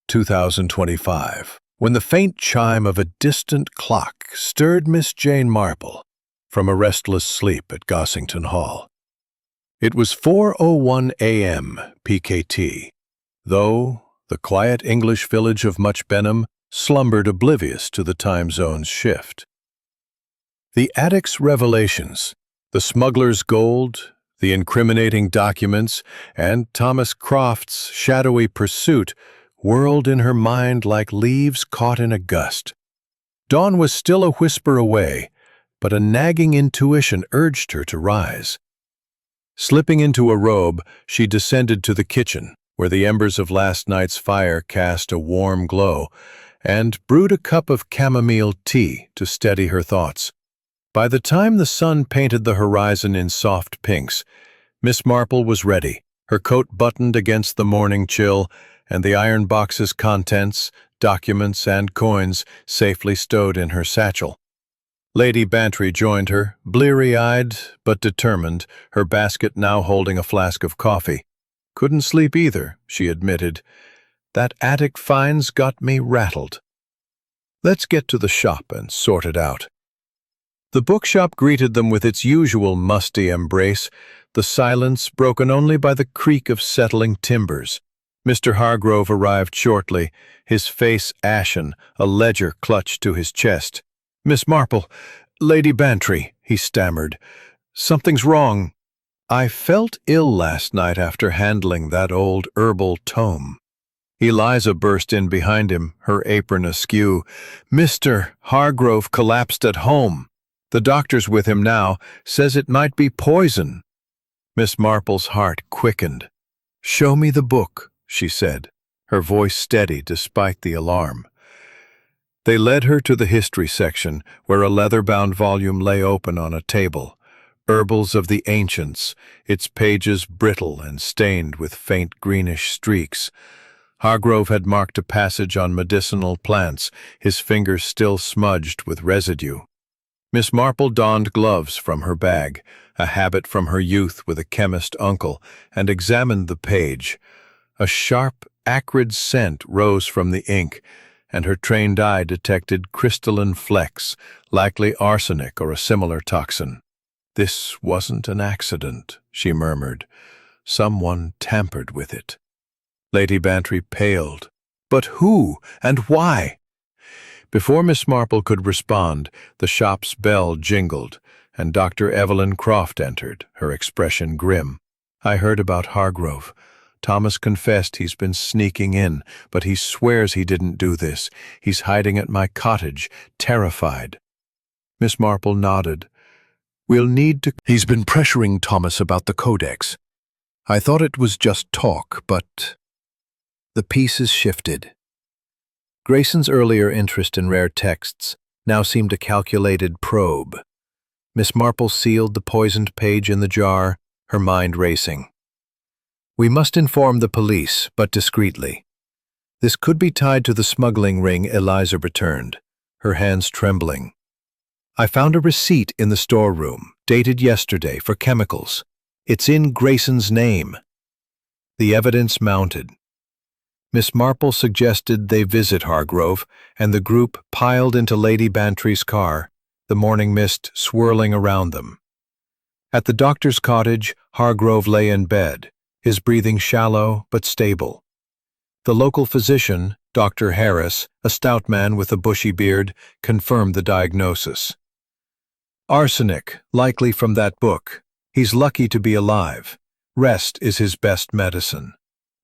2025, when the faint chime of a distant clock stirred Miss Jane Marple from a restless sleep at Gossington Hall. It was 4:01 a.m. PKT, though the quiet English village of Much Benham slumbered oblivious to the time zone's shift. The attic's revelations, the smuggler's gold, the incriminating documents, and Thomas Croft's shadowy pursuit whirled in her mind like leaves caught in a gust. Dawn was still a whisper away, but a nagging intuition urged her to rise. Slipping into a robe, she descended to the kitchen, where the embers of last night's fire cast a warm glow, and brewed a cup of chamomile tea to steady her thoughts. By the time the sun painted the horizon in soft pinks, Miss Marple was ready, her coat buttoned against the morning chill, and the iron box's contents, documents, and coins safely stowed in her satchel. Lady Bantry joined her, bleary-eyed but determined, her basket now holding a flask of coffee. "Couldn't sleep either," she admitted. "That attic find's got me rattled. Let's get to the shop and sort it out." The bookshop greeted them with its usual musty embrace, the silence broken only by the creak of settling timbers. Mr. Hargrove arrived shortly, his face ashen, a ledger clutched to his chest. "Miss Marple, Lady Bantry," he stammered. "Something's wrong. I felt ill last night after handling that old herbal tome." Eliza burst in behind him, her apron askew. "Mr. Hargrove collapsed at home. The doctor's with him now, says it might be poison." Miss Marple's heart quickened. "Show me the book," she said, her voice steady despite the alarm. They led her to the history section, where a leather-bound volume lay open on a table. Herbals of the Ancients, its pages brittle and stained with faint greenish streaks. Hargrove had marked a passage on medicinal plants, his fingers still smudged with residue. Miss Marple donned gloves from her bag, a habit from her youth with a chemist uncle, and examined the page. A sharp, acrid scent rose from the ink, and her trained eye detected crystalline flecks, likely arsenic or a similar toxin. "This wasn't an accident," she murmured. "Someone tampered with it." Lady Bantry paled. "But who and why?" Before Miss Marple could respond, the shop's bell jingled, and Dr. Evelyn Croft entered, her expression grim. "I heard about Hargrove. Thomas confessed he's been sneaking in, but he swears he didn't do this. He's hiding at my cottage, terrified." Miss Marple nodded. "We'll need to—" "He's been pressuring Thomas about the codex. I thought it was just talk, but—" The pieces shifted. Grayson's earlier interest in rare texts now seemed a calculated probe. Miss Marple sealed the poisoned page in the jar, her mind racing. We must inform the police, but discreetly. This could be tied to the smuggling ring Eliza returned, her hands trembling. I found a receipt in the storeroom, dated yesterday, for chemicals. It's in Grayson's name. The evidence mounted. Miss Marple suggested they visit Hargrove, and the group piled into Lady Bantry's car, the morning mist swirling around them. At the doctor's cottage, Hargrove lay in bed, his breathing shallow but stable. The local physician, Dr. Harris, a stout man with a bushy beard, confirmed the diagnosis. Arsenic, likely from that book. He's lucky to be alive. Rest is his best medicine.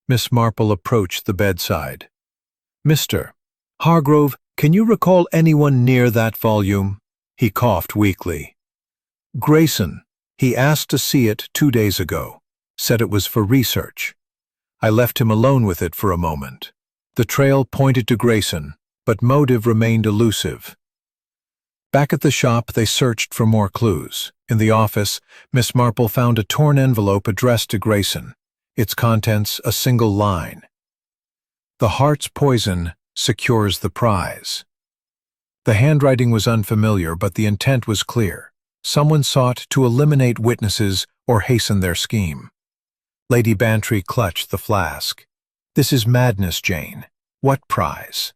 Miss Marple approached the bedside. Mr. Hargrove, can you recall anyone near that volume? He coughed weakly. Grayson. He asked to see it 2 days ago. Said it was for research. I left him alone with it for a moment. The trail pointed to Grayson, but motive remained elusive. Back at the shop, they searched for more clues. In the office, Miss Marple found a torn envelope addressed to Grayson, its contents a single line. The heart's poison secures the prize. The handwriting was unfamiliar, but the intent was clear. Someone sought to eliminate witnesses or hasten their scheme. Lady Bantry clutched the flask. This is madness, Jane. What prize?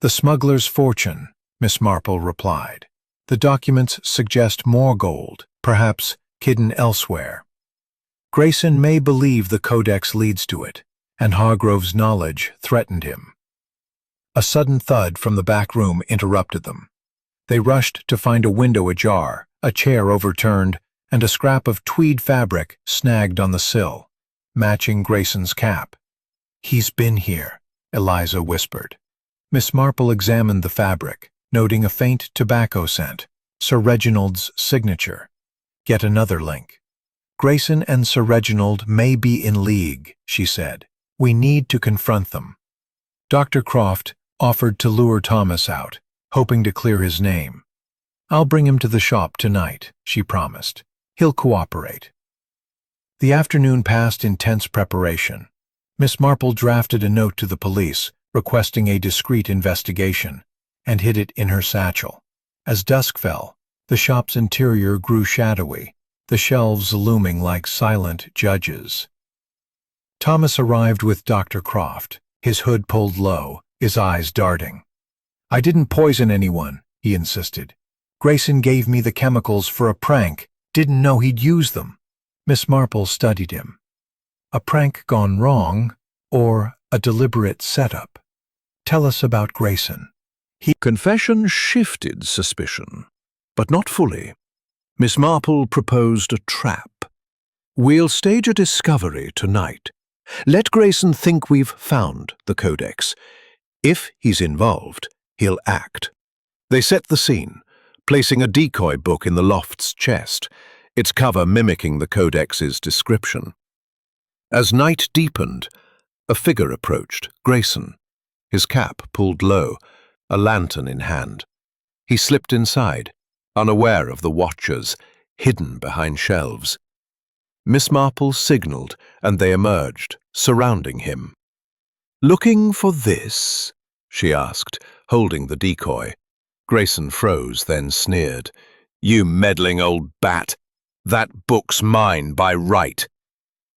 The smuggler's fortune, Miss Marple replied. The documents suggest more gold, perhaps hidden elsewhere. Grayson may believe the codex leads to it, and Hargrove's knowledge threatened him. A sudden thud from the back room interrupted them. They rushed to find a window ajar, a chair overturned, and a scrap of tweed fabric snagged on the sill, matching Grayson's cap. He's been here, Eliza whispered. Miss Marple examined the fabric, noting a faint tobacco scent, Sir Reginald's signature. Yet another link. Grayson and Sir Reginald may be in league, she said. We need to confront them. Dr. Croft offered to lure Thomas out, hoping to clear his name. I'll bring him to the shop tonight, she promised. He'll cooperate. The afternoon passed in tense preparation. Miss Marple drafted a note to the police, requesting a discreet investigation, and hid it in her satchel. As dusk fell, the shop's interior grew shadowy, the shelves looming like silent judges. Thomas arrived with Dr. Croft, his hood pulled low, his eyes darting. I didn't poison anyone, he insisted. Grayson gave me the chemicals for a prank, didn't know he'd use them. Miss Marple studied him. A prank gone wrong, or a deliberate setup? Tell us about Grayson.
Confession shifted suspicion, but not fully. Miss Marple proposed a trap. We'll stage a discovery tonight. Let Grayson think we've found the codex. If he's involved, he'll act. They set the scene, placing a decoy book in the loft's chest, its cover mimicking the codex's description. As night deepened, a figure approached, Grayson, his cap pulled low, a lantern in hand. He slipped inside, unaware of the watchers, hidden behind shelves. Miss Marple signaled, and they emerged, surrounding him. "Looking for this?" she asked, holding the decoy. Grayson froze, then sneered. "You meddling old bat! That book's mine by right."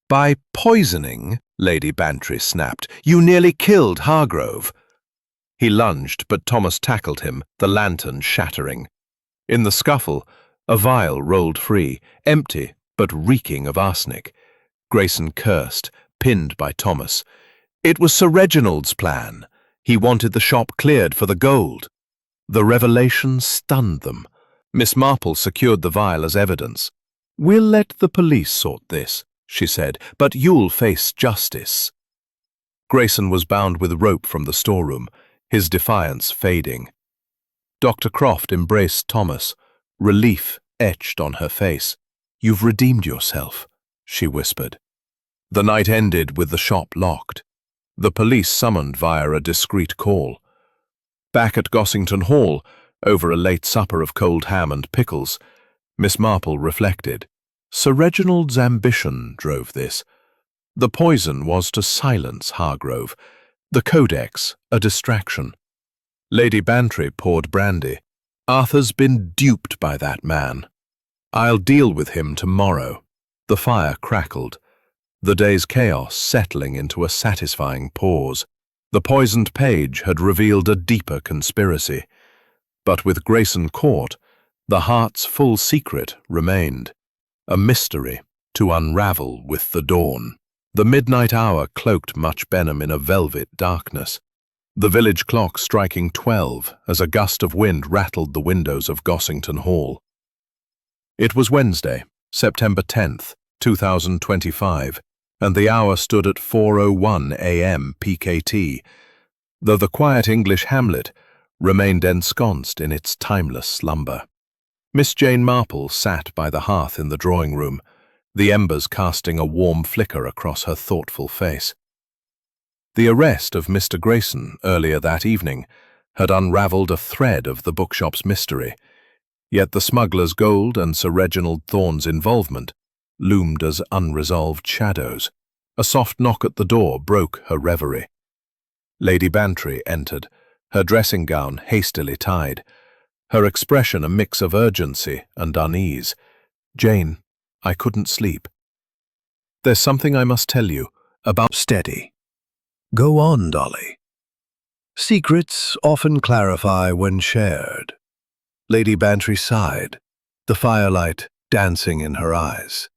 "By poisoning?" Lady Bantry snapped. "You nearly killed Hargrove." He lunged, but Thomas tackled him, the lantern shattering. In the scuffle, a vial rolled free, empty but reeking of arsenic. Grayson cursed, pinned by Thomas. It was Sir Reginald's plan. He wanted the shop cleared for the gold. The revelation stunned them. Miss Marple secured the vial as evidence. "We'll let the police sort this," she said, "but you'll face justice." Grayson was bound with rope from the storeroom, his defiance fading. Dr. Croft embraced Thomas, relief etched on her face. "You've redeemed yourself," she whispered. The night ended with the shop locked. the police summoned via a discreet call. Back at Gossington Hall, over a late supper of cold ham and pickles, Miss Marple reflected. Sir Reginald's ambition drove this. The poison was to silence Hargrove, the codex a distraction. Lady Bantry poured brandy. Arthur's been duped by that man. I'll deal with him tomorrow. The fire crackled, the day's chaos settling into a satisfying pause. The poisoned page had revealed a deeper conspiracy. But with Grayson caught, the heart's full secret remained, a mystery to unravel with the dawn. The midnight hour cloaked Much Benham in a velvet darkness, the village clock striking 12 as a gust of wind rattled the windows of Gossington Hall. It was Wednesday, September 10th, 2025, and the hour stood at 4:01 a.m. PKT, though the quiet English hamlet remained ensconced in its timeless slumber. Miss Jane Marple sat by the hearth in the drawing-room, the embers casting a warm flicker across her thoughtful face. The arrest of Mr. Grayson earlier that evening had unravelled a thread of the bookshop's mystery, yet the smuggler's gold and Sir Reginald Thorne's involvement loomed as unresolved shadows. A soft knock at the door broke her reverie. Lady Bantry entered, her dressing gown hastily tied, her expression a mix of urgency and unease. "Jane, I couldn't sleep. There's something I must tell you about—"
Steady. Go on, Dolly. Secrets often clarify when shared. Lady Bantry sighed, the firelight dancing in her eyes.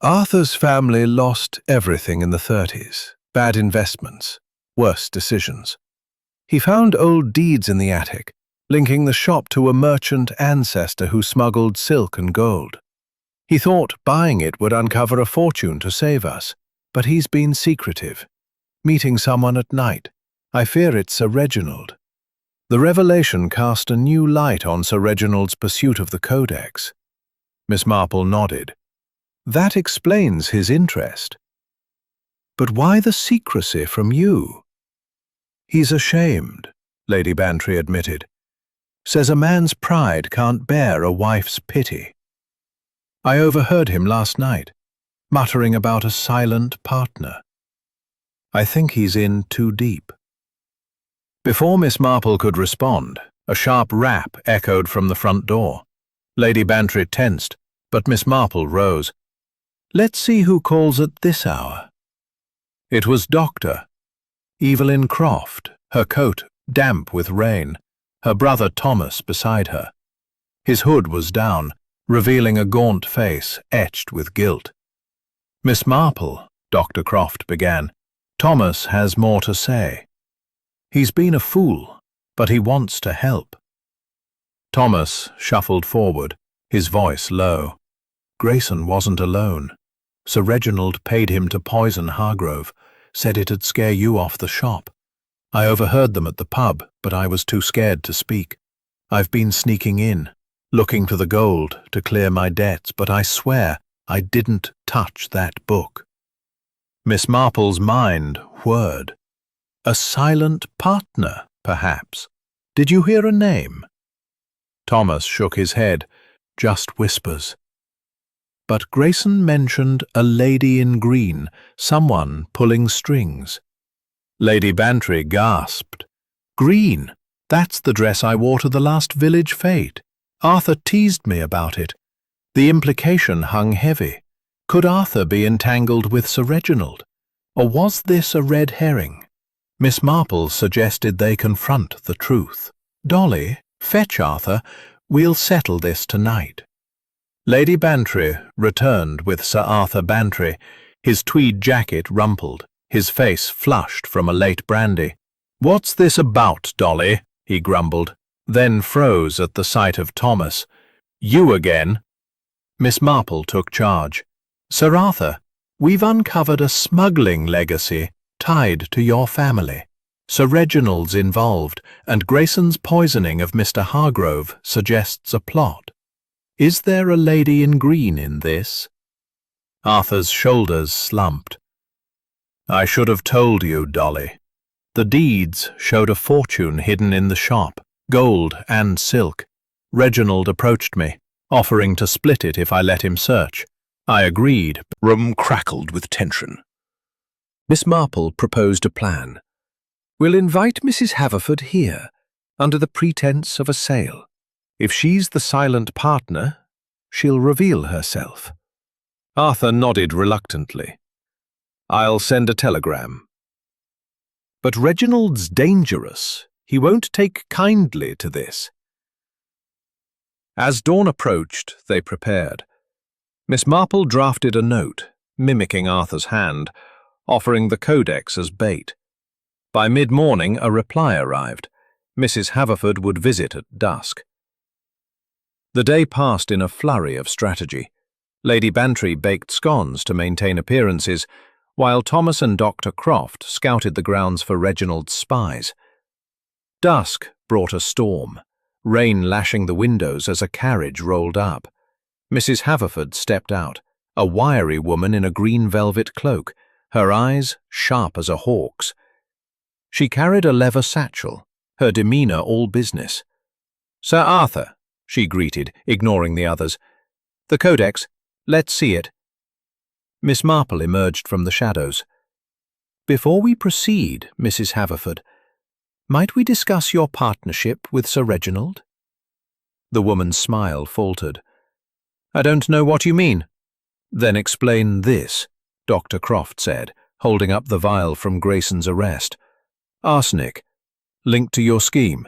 Arthur's family lost everything in the 30s. Bad investments, worse decisions. He found old deeds in the attic, linking the shop to a merchant ancestor who smuggled silk and gold. He thought buying it would uncover a fortune to save us, but he's been secretive, meeting someone at night. I fear it's Sir Reginald. The revelation cast a new light on Sir Reginald's pursuit of the codex. Miss Marple nodded. That explains his interest. But why the secrecy from you? He's ashamed, Lady Bantry admitted. Says a man's pride can't bear a wife's pity. I overheard him last night, muttering about a silent partner. I think he's in too deep. Before Miss Marple could respond, a sharp rap echoed from the front door. Lady Bantry tensed, but Miss Marple rose. Let's see who calls at this hour. It was Dr. Evelyn Croft, her coat damp with rain, her brother Thomas beside her. His hood was down, revealing a gaunt face etched with guilt. Miss Marple, Dr. Croft began, Thomas has more to say. He's been a fool, but he wants to help. Thomas shuffled forward, his voice low. Grayson wasn't alone. Sir Reginald paid him to poison Hargrove, said it'd scare you off the shop. I overheard them at the pub, but I was too scared to speak. I've been sneaking in, looking for the gold to clear my debts, but I swear I didn't touch that book. Miss Marple's mind whirred. A silent partner, perhaps. Did you hear a name? Thomas shook his head, just whispers. But Grayson mentioned a lady in green, someone pulling strings. Lady Bantry gasped. Green, that's the dress I wore to the last village fete. Arthur teased me about it. The implication hung heavy. Could Arthur be entangled with Sir Reginald? Or was this a red herring? Miss Marple suggested they confront the truth. Dolly, fetch Arthur. We'll settle this tonight. Lady Bantry returned with Sir Arthur Bantry, his tweed jacket rumpled, his face flushed from a late brandy. What's this about, Dolly? He grumbled, then froze at the sight of Thomas. You again? Miss Marple took charge. Sir Arthur, we've uncovered a smuggling legacy tied to your family. Sir Reginald's involved, and Grayson's poisoning of Mr. Hargrove suggests a plot. Is there a lady in green in this? Arthur's shoulders slumped.
I should have told you, Dolly. The deeds showed a fortune hidden in the shop, gold and silk. Reginald approached me, offering to split it if I let him search. I agreed.
Room crackled with tension.
Miss Marple proposed a plan. We'll invite Mrs. Haverford here, under the pretense of a sale. If she's the silent partner, she'll reveal herself. Arthur nodded reluctantly. I'll send a telegram. But Reginald's dangerous. He won't take kindly to this. As dawn approached, they prepared. Miss Marple drafted a note, mimicking Arthur's hand, offering the codex as bait. By mid-morning, a reply arrived. Mrs. Haverford would visit at dusk. The day passed in a flurry of strategy. Lady Bantry baked scones to maintain appearances, while Thomas and Dr. Croft scouted the grounds for Reginald's spies. Dusk brought a storm, rain lashing the windows as a carriage rolled up. Mrs. Haverford stepped out, a wiry woman in a green velvet cloak, her eyes sharp as a hawk's. She carried a leather satchel, her demeanour all business. "Sir Arthur," she greeted, ignoring the others. "The codex, let's see it." Miss Marple emerged from the shadows. "Before we proceed, Mrs. Haverford, might we discuss your partnership with Sir Reginald?" The woman's smile faltered. "I don't know what you mean." "Then explain this," Dr. Croft said, holding up the vial from Grayson's arrest. "Arsenic, linked to your scheme."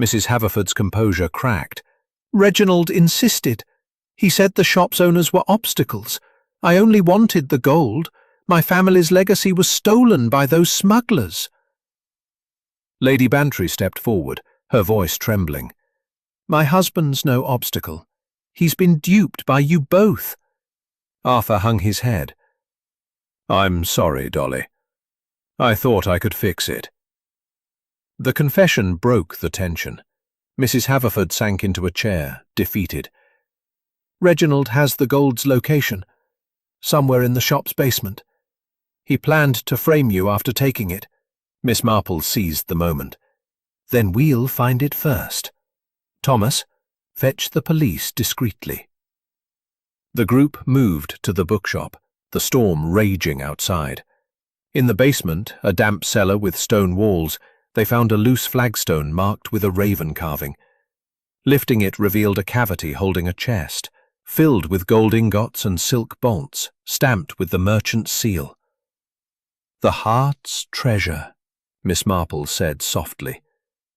Mrs. Haverford's composure cracked. "Reginald insisted. He said the shop's owners were obstacles. I only wanted the gold. My family's legacy was stolen by those smugglers." Lady Bantry stepped forward, her voice trembling. "My husband's no obstacle. He's been duped by you both." Arthur hung his head. "I'm sorry, Dolly. I thought I could fix it." The confession broke the tension. Mrs. Haverford sank into a chair, defeated. "Reginald has the gold's location, somewhere in the shop's basement. He planned to frame you after taking it." Miss Marple seized the moment. "Then we'll find it first. Thomas, fetch the police discreetly." The group moved to the bookshop, the storm raging outside. In the basement, a damp cellar with stone walls, they found a loose flagstone marked with a raven carving. Lifting it revealed a cavity holding a chest, filled with gold ingots and silk bolts, stamped with the merchant's seal. "The heart's treasure," Miss Marple said softly.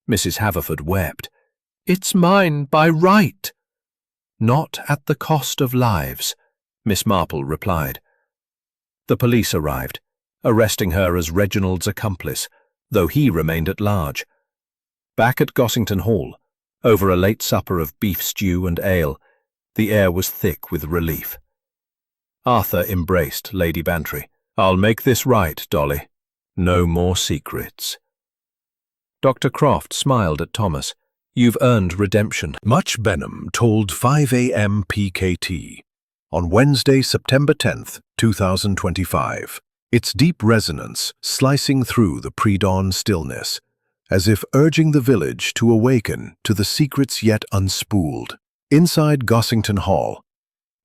Mrs. Haverford wept. "It's mine by right." "Not at the cost of lives," Miss Marple replied. The police arrived, arresting her as Reginald's accomplice, though he remained at large. Back at Gossington Hall, over a late supper of beef stew and ale, the air was thick with relief. Arthur embraced Lady Bantry. "I'll make this right, Dolly. No more secrets." Dr. Croft smiled at Thomas. "You've earned redemption."
Much Benham told 5 a.m. PKT on Wednesday, September 10th, 2025. Its deep resonance slicing through the pre-dawn stillness, as if urging the village to awaken to the secrets yet unspooled. Inside Gossington Hall,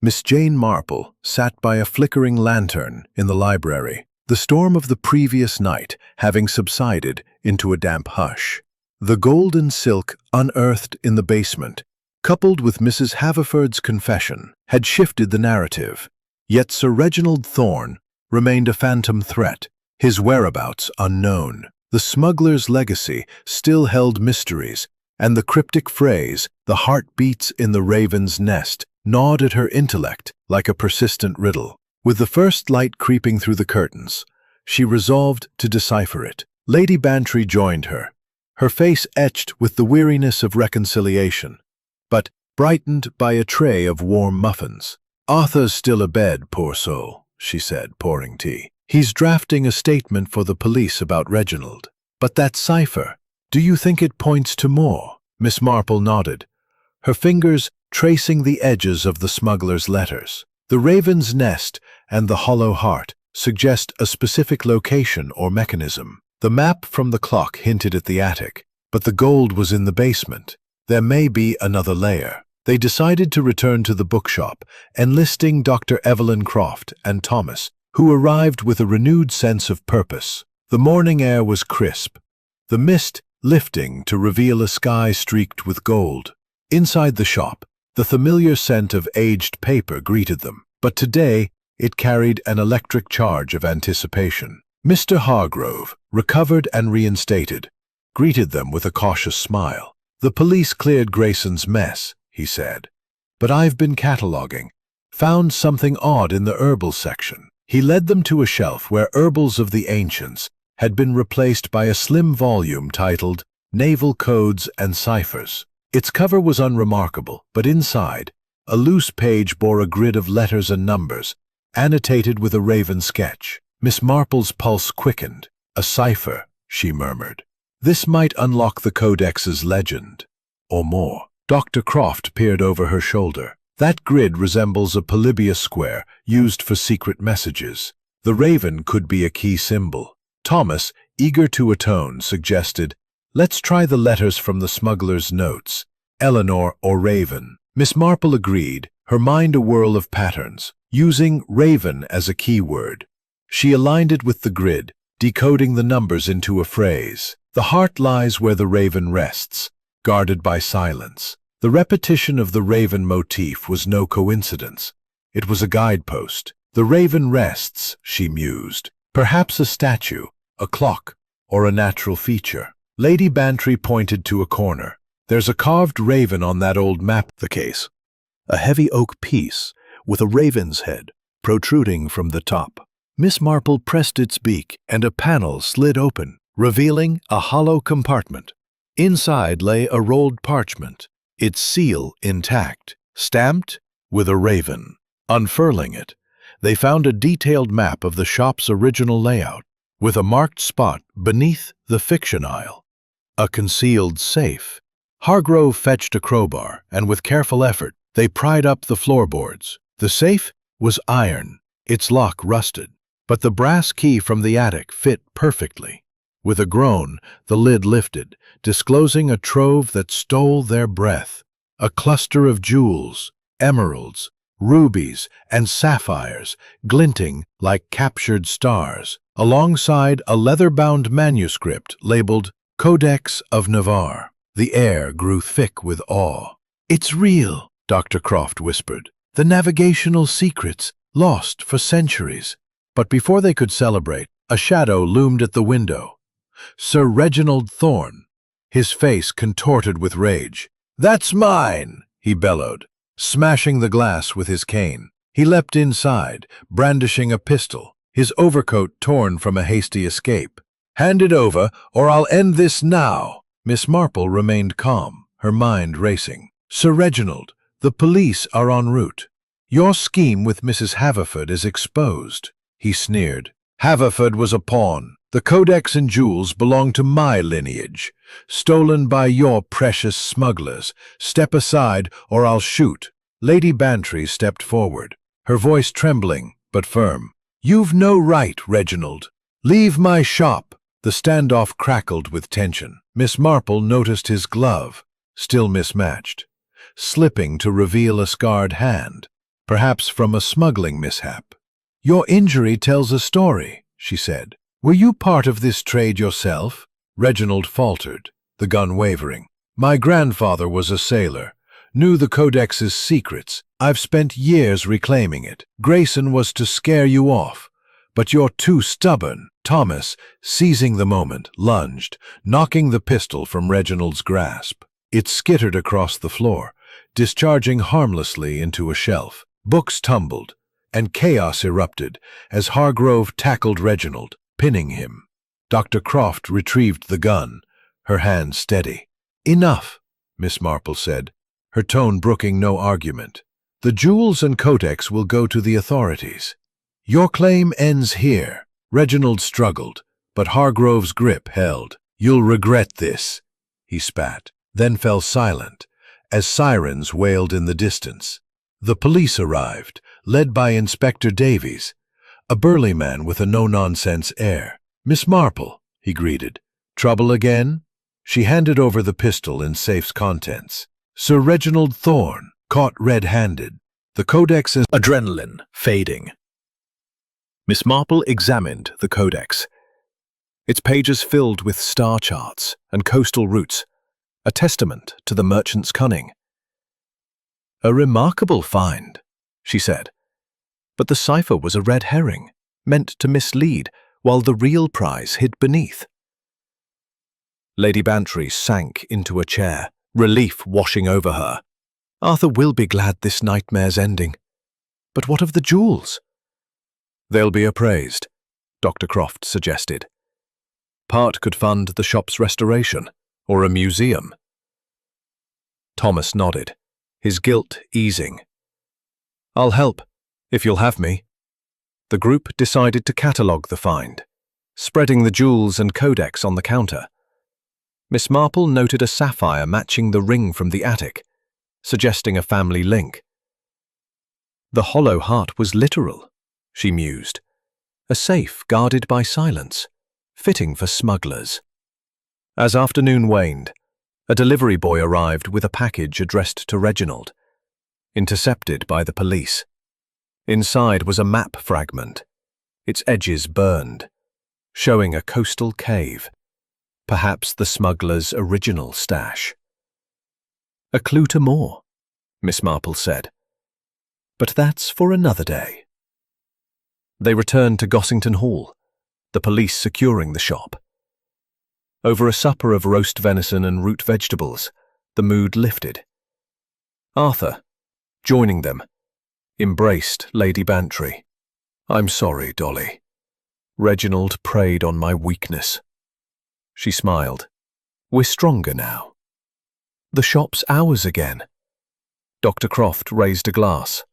Miss Jane Marple sat by a flickering lantern in the library, the storm of the previous night having subsided into a damp hush. The gold and silk unearthed in the basement, coupled with Mrs. Haverford's confession, had shifted the narrative, yet Sir Reginald Thorne remained a phantom threat, his whereabouts unknown. The smuggler's legacy still held mysteries, and the cryptic phrase, "the heart beats in the raven's nest," gnawed at her intellect like a persistent riddle. With the first light creeping through the curtains, she resolved to decipher it. Lady Bantry joined her, her face etched with the weariness of reconciliation, but brightened by a tray of warm muffins. "Arthur's still abed, poor soul," she said, pouring tea. "He's drafting a statement for the police about Reginald. But that cipher, do you think it points to more?" Miss Marple nodded, her fingers tracing the edges of the smuggler's letters. "The raven's nest and the hollow heart.
suggest a specific location or mechanism. The map from the clock hinted at the attic, but the gold was in the basement. There may be another layer. They decided to return to the bookshop, enlisting Dr. Evelyn Croft and Thomas, who arrived with a renewed sense of purpose. The morning air was crisp, the mist lifting to reveal a sky streaked with gold. Inside the shop, the familiar scent of aged paper greeted them, but today it carried an electric charge of anticipation. Mr. Hargrove, recovered and reinstated, greeted them with a cautious smile. "The police cleared Grayson's mess," he said, "but I've been cataloging. Found something odd in the herbal section." He led them to a shelf where herbals of the ancients had been replaced by a slim volume titled Naval Codes and Ciphers. Its cover was unremarkable, but inside, a loose page bore a grid of letters and numbers, annotated with a raven sketch. Miss Marple's pulse quickened. "A cipher," she murmured. "This might unlock the Codex's legend, or more." Dr. Croft peered over her shoulder. "That grid resembles a polybius square used for secret messages. The raven could be a key symbol." Thomas, eager to atone, suggested, "Let's try the letters from the smuggler's notes, Eleanor or Raven." Miss Marple agreed, her mind a whirl of patterns, using Raven as a keyword. She aligned it with the grid, decoding the numbers into a phrase. "The heart lies where the raven rests, guarded by silence." The repetition of the raven motif was no coincidence. It was a guidepost. "The raven rests," she mused. "Perhaps a statue, a clock, or a natural feature." Lady Bantry pointed to a corner. "There's a carved raven on that old map." The case. A heavy oak piece with a raven's head protruding from the top. Miss Marple pressed its beak and a panel slid open, revealing a hollow compartment. Inside lay a rolled parchment, its seal intact, stamped with a raven. Unfurling it, they found a detailed map of the shop's original layout, with a marked spot beneath the fiction aisle. A concealed safe. Hargrove fetched a crowbar, and with careful effort, they pried up the floorboards. The safe was iron, its lock rusted, but the brass key from the attic fit perfectly. With a groan, the lid lifted, disclosing a trove that stole their breath. A cluster of jewels, emeralds, rubies, and sapphires, glinting like captured stars, alongside a leather-bound manuscript labeled Codex of Navarre. The air grew thick with awe. "It's real," Dr. Croft whispered. "The navigational secrets, lost for centuries." But before they could celebrate, a shadow loomed at the window. Sir Reginald Thorne, his face contorted with rage. "That's mine!" he bellowed, smashing the glass with his cane. He leapt inside, brandishing a pistol, his overcoat torn from a hasty escape. "Hand it over, or I'll end this now." Miss Marple remained calm, her mind racing. "Sir Reginald, the police are en route. Your scheme with Mrs. Haverford is exposed," he sneered. "Haverford was a pawn. The codex and jewels belong to my lineage, stolen by your precious smugglers. Step aside, or I'll shoot." Lady Bantry stepped forward, her voice trembling but firm. "You've no right, Reginald. Leave my shop." The standoff crackled with tension. Miss Marple noticed his glove, still mismatched, slipping to reveal a scarred hand, perhaps from a smuggling mishap. "Your injury tells a story," she said. "Were you part of this trade yourself?" Reginald faltered, the gun wavering. "My grandfather was a sailor, knew the Codex's secrets. I've spent years reclaiming it. Grayson was to scare you off, but you're too stubborn." Thomas, seizing the moment, lunged, knocking the pistol from Reginald's grasp. It skittered across the floor, discharging harmlessly into a shelf. Books tumbled, and chaos erupted as Hargrove tackled Reginald, pinning him. Dr. Croft retrieved the gun, her hand steady. "Enough," Miss Marple said, her tone brooking no argument. "The jewels and codex will go to the authorities. Your claim ends here." Reginald struggled, but Hargrove's grip held. "You'll regret this," he spat, then fell silent, as sirens wailed in the distance. The police arrived, led by Inspector Davies,
a burly man with a no-nonsense air. "Miss Marple," he greeted. "Trouble again?" She handed over the pistol and safe's contents. "Sir Reginald Thorne, caught red-handed. The codex is..." Adrenaline fading. Miss Marple examined the codex. Its pages filled with star charts and coastal routes, a testament to the merchant's cunning. "A remarkable find," she said. But the cipher was a red herring, meant to mislead, while the real prize hid beneath. Lady Bantry sank into a chair, relief washing over her. "Arthur will be glad this nightmare's ending. But what of the jewels?" "They'll be appraised," Dr. Croft suggested. "Part could fund the shop's restoration, or a museum." Thomas nodded, his guilt easing. "I'll help, if you'll have me." The group decided to catalogue the find, spreading the jewels and codex on the counter. Miss Marple noted a sapphire matching the ring from the attic, suggesting a family link. The hollow heart was literal, she mused. A safe guarded by silence, fitting for smugglers. As afternoon waned, a delivery boy arrived with a package addressed to Reginald, intercepted by the police. Inside was a map fragment, its edges burned, showing a coastal cave, perhaps the smuggler's original stash. "A clue to more," Miss Marple said. "But that's for another day." They returned to Gossington Hall, the police securing the shop. Over a supper of roast venison and root vegetables, the mood lifted. Arthur, joining them, embraced Lady Bantry. "I'm sorry, Dolly. Reginald preyed on my weakness." She smiled. "We're stronger now. The shop's ours again." Dr. Croft raised a glass.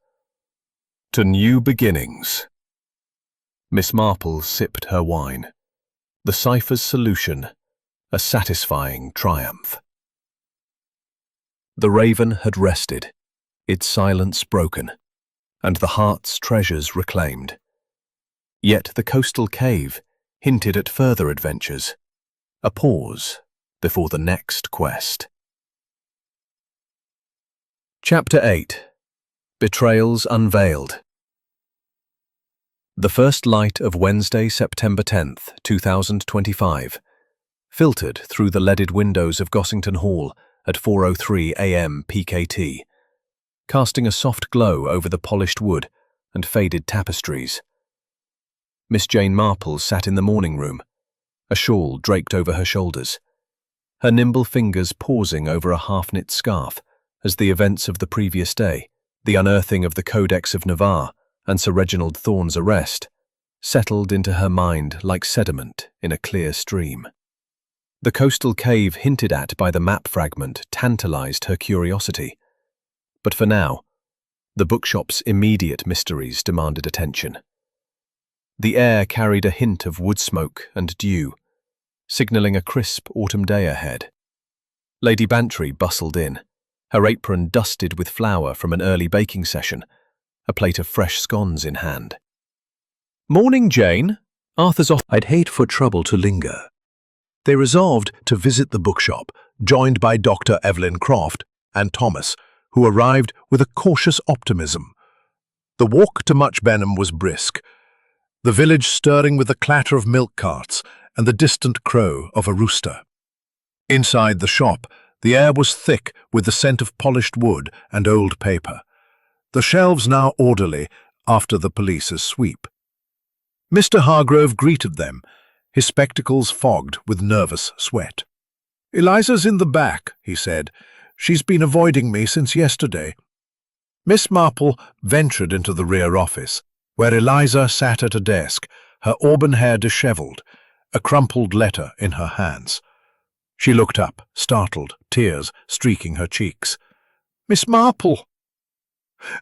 "To new beginnings." Miss Marple sipped her wine. The cipher's solution, a satisfying triumph. The raven had rested, its silence broken, and the heart's treasures reclaimed. Yet the coastal cave hinted at further adventures, a pause before the next quest. Chapter 8. Betrayals Unveiled. The first light of Wednesday, September 10th, 2025, filtered through the leaded windows of Gossington Hall at 4:03 a.m. PKT, casting a soft glow over the polished wood and faded tapestries. Miss Jane Marple sat in the morning room, a shawl draped over her shoulders, her nimble fingers pausing over a half-knit scarf as the events of the previous day, the unearthing of the Codex of Navarre and Sir Reginald Thorne's arrest, settled into her mind like sediment in a clear stream. The coastal cave hinted at by the map fragment tantalized her curiosity. But for now, the bookshop's immediate mysteries demanded attention. The air carried a hint of wood smoke and dew, signaling a crisp autumn day ahead. Lady Bantry bustled in, her apron dusted with flour from an early baking session, a plate of fresh scones in hand. "Morning, Jane. Arthur's off." I'd hate for trouble to linger. They resolved to visit the bookshop, joined by Dr. Evelyn Croft and Thomas, who arrived with a cautious optimism. The walk to Much Benham was brisk, the village stirring with the clatter of milk carts and the distant crow of a rooster. Inside the shop, the air was thick with the scent of polished wood and old paper, the shelves now orderly after the police's sweep. Mr. Hargrove greeted them, his spectacles fogged with nervous sweat. "Eliza's in the back," he said. "She's been avoiding me since yesterday." Miss Marple ventured into the rear office, where Eliza sat at a desk, her auburn hair dishevelled, a crumpled letter in her hands. She looked up, startled, tears streaking her cheeks. "Miss Marple,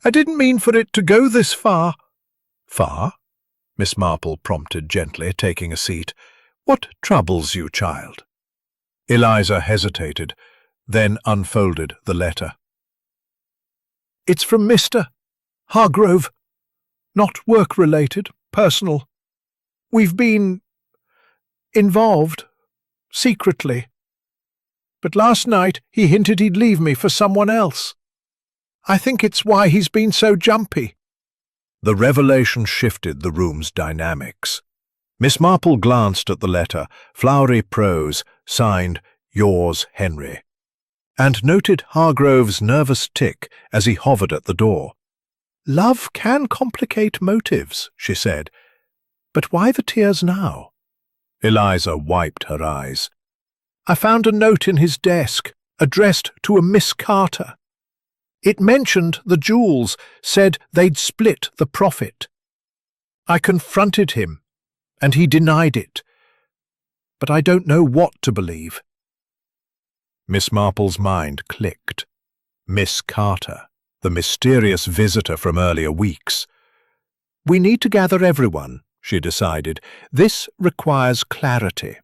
I didn't mean for it to go this far." "Far?" Miss Marple prompted gently, taking a seat. "What troubles you, child?" Eliza hesitated, then unfolded the letter. "It's from Mr. Hargrove. Not work-related,
personal. We've been involved, secretly. But last night he hinted he'd leave me for someone else. I think it's why he's been so jumpy."
The revelation shifted the room's dynamics. Miss Marple glanced at the letter, flowery prose, signed, "Yours, Henry," and noted Hargrove's nervous tick as he hovered at the door. "Love can complicate motives," she said. "But why the tears now?" Eliza wiped her eyes.
"I found a note in his desk, addressed to a Miss Carter. It mentioned the jewels, said they'd split the profit. I confronted him, and he denied it. But I don't know what to believe."
Miss Marple's mind clicked. Miss Carter, the mysterious visitor from earlier weeks. "We need to gather everyone," she decided. "This requires clarity."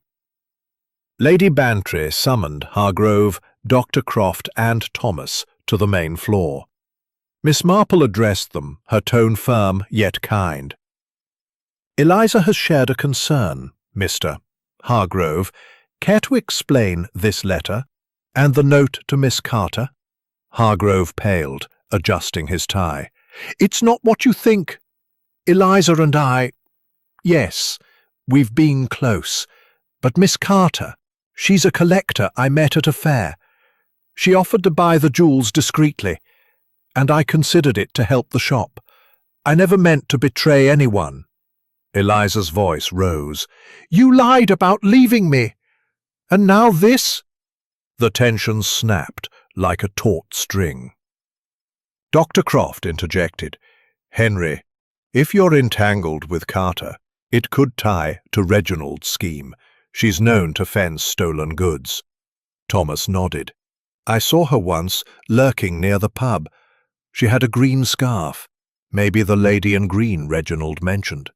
Lady Bantry summoned Hargrove, Dr. Croft, and Thomas to the main floor. Miss Marple addressed them, her tone firm yet kind. "Eliza has shared a concern, Mr. Hargrove. Care to explain this letter and the note to Miss Carter?" Hargrove paled, adjusting his tie. "It's not what you think. Eliza and I, yes, we've been close. But Miss Carter, she's a collector I met at a fair. She offered to buy the jewels discreetly, and I considered it to help the shop. I never meant to betray anyone." Eliza's voice rose. "You lied about leaving me. And now this?" The tension snapped like a taut string. Dr. Croft interjected. "Henry, if you're entangled with Carter, it could tie to Reginald's scheme. She's known to fence stolen goods." Thomas nodded. "I saw her once, lurking near the pub. She had a green scarf. Maybe the lady in green Reginald mentioned."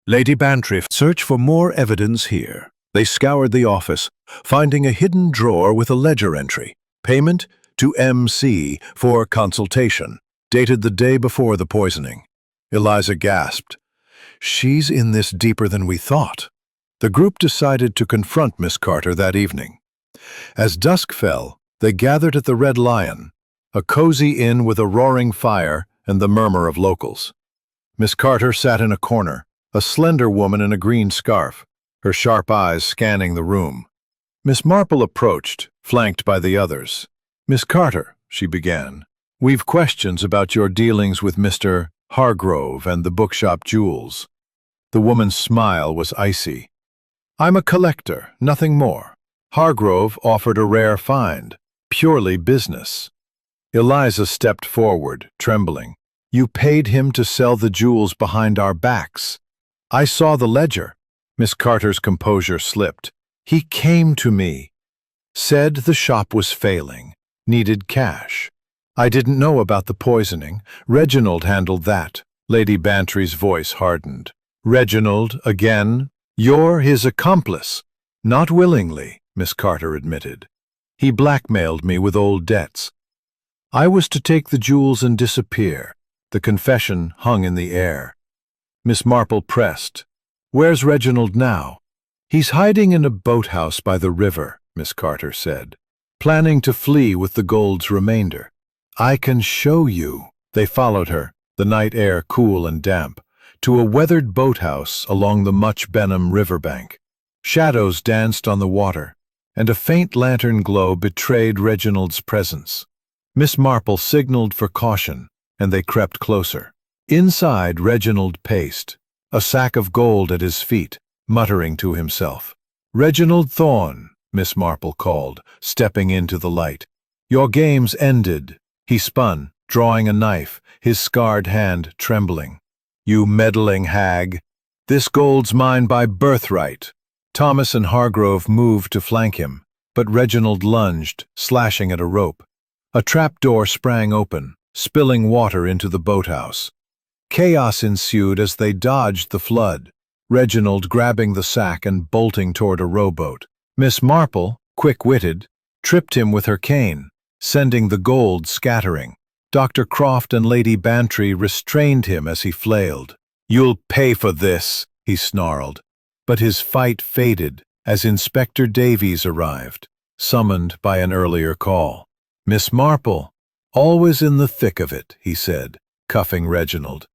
Lady Bantry searched for more evidence here. They scoured the office, finding a hidden drawer with a ledger entry. Payment to MC for consultation, dated the day before the poisoning. Eliza gasped. "She's in this deeper than we thought." The group decided to confront Miss Carter that evening. As dusk fell, they gathered at the Red Lion, a cozy inn with a roaring fire and the murmur of locals. Miss Carter sat in a corner, a slender woman in a green scarf, her sharp eyes scanning the room. Miss Marple approached, flanked by the others. "Miss Carter," she began, "we've questions about your dealings with Mr. Hargrove and the Bookshop jewels." The woman's smile was icy. "I'm a collector, nothing more. Hargrove offered a rare find, purely business." Eliza stepped forward, trembling. "You paid him to sell the jewels behind our backs. I saw the ledger." Miss Carter's composure slipped. "He came to me, said the shop was failing, needed cash. I didn't know about the poisoning. Reginald handled that." Lady Bantry's voice hardened. "Reginald, again? You're his accomplice." "Not willingly," Miss Carter admitted. "He blackmailed me with old debts. I was to take the jewels and disappear." The confession hung in the air. Miss Marple pressed. "Where's Reginald now?" "He's hiding in a boathouse by the river," Miss Carter said, "planning to flee with the gold's remainder." "I can show you." They followed her, the night air cool and damp, to a weathered boathouse along the Much Benham riverbank. Shadows danced on the water, and a faint lantern glow betrayed Reginald's presence. Miss Marple signaled for caution, and they crept closer. Inside, Reginald paced, a sack of gold at his feet, muttering to himself. "Reginald Thorne," Miss Marple called, stepping into the light. "Your game's ended." He spun, drawing a knife, his scarred hand trembling. "You meddling hag. This gold's mine by birthright." Thomas and Hargrove moved to flank him, but Reginald lunged, slashing at a rope. A trapdoor sprang open, spilling water into the boathouse. Chaos ensued as they dodged the flood, Reginald grabbing the sack and bolting toward a rowboat. Miss Marple, quick-witted, tripped him with her cane, sending the gold scattering. Dr. Croft and Lady Bantry restrained him as he flailed. "You'll pay for this," he snarled. But his fight faded as Inspector Davies arrived, summoned by an earlier call. "Miss Marple, always in the thick of it," he said, cuffing Reginald.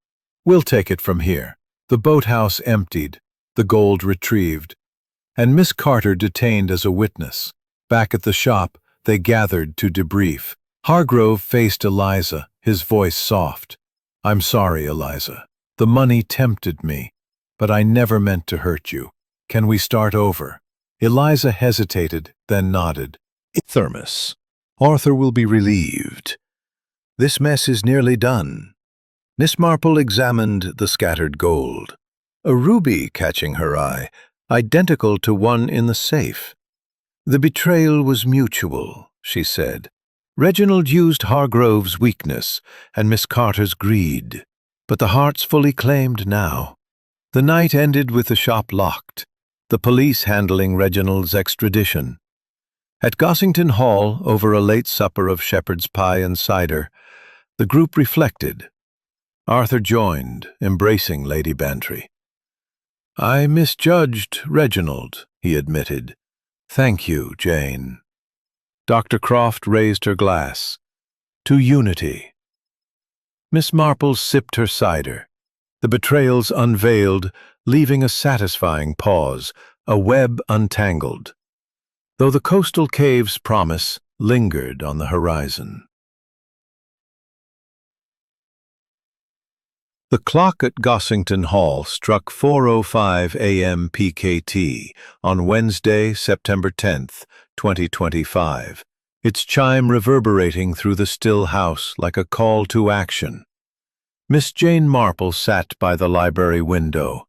"We'll take it from here." The boathouse emptied, the gold retrieved, and Miss Carter detained as a witness. Back at the shop, they gathered to debrief. Hargrove faced Eliza, his voice soft. "I'm sorry, Eliza. The money tempted me, but I never meant to hurt you. Can we start over?" Eliza hesitated, then nodded.
Thermos. Arthur will be relieved. This mess is nearly done. Miss Marple examined the scattered gold. A ruby catching her eye, identical to one in the safe. "The betrayal was mutual," she said. "Reginald used Hargrove's weakness and Miss Carter's greed, but the heart's fully claimed now." The night ended with the shop locked, the police handling Reginald's extradition. At Gossington Hall, over a late supper of shepherd's pie and cider, the group reflected. Arthur joined, embracing Lady Bantry. "I misjudged Reginald," he admitted. "Thank you, Jane." Dr. Croft raised her glass. "To unity." Miss Marple sipped her cider. The betrayals unveiled, leaving a satisfying pause, a web untangled, though the coastal cave's promise lingered on the horizon. The clock at Gossington Hall struck 4:05 a.m. PKT on Wednesday, September 10th, 2025, its chime reverberating through the still house like a call to action. Miss Jane Marple sat by the library window,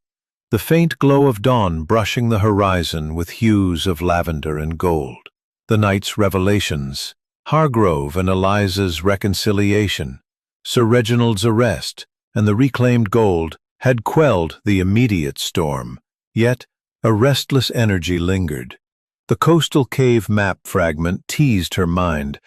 the faint glow of dawn brushing the horizon with hues of lavender and gold. The night's revelations, Hargrove and Eliza's reconciliation, Sir Reginald's arrest, and the reclaimed gold had quelled the immediate storm, yet a restless energy lingered. The coastal cave map fragment teased her mind,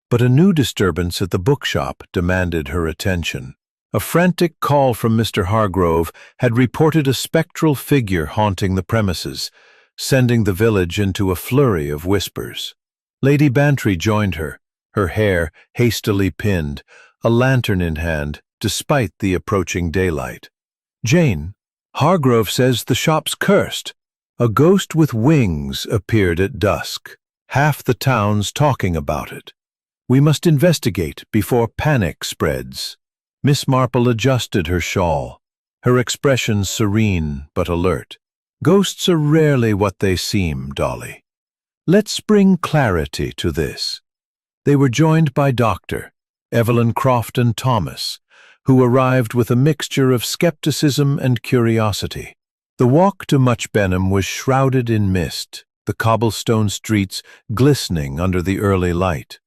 but a new disturbance at the bookshop demanded her attention. A frantic call from Mr. Hargrove had reported a spectral figure haunting the premises, sending the village into a flurry of whispers. Lady Bantry joined her, her hair hastily pinned, a lantern in hand, despite the approaching daylight. "Jane, Hargrove says the shop's cursed. A ghost with wings appeared at dusk. Half the town's talking about it. We must investigate before panic spreads." Miss Marple adjusted her shawl, her expression serene but alert. "Ghosts are rarely what they seem, Dolly. Let's bring clarity to this." They were joined by Dr. Evelyn Crofton Thomas, who arrived with a mixture of skepticism and curiosity. The walk to Much Benham was shrouded in mist, the cobblestone streets glistening under the early light.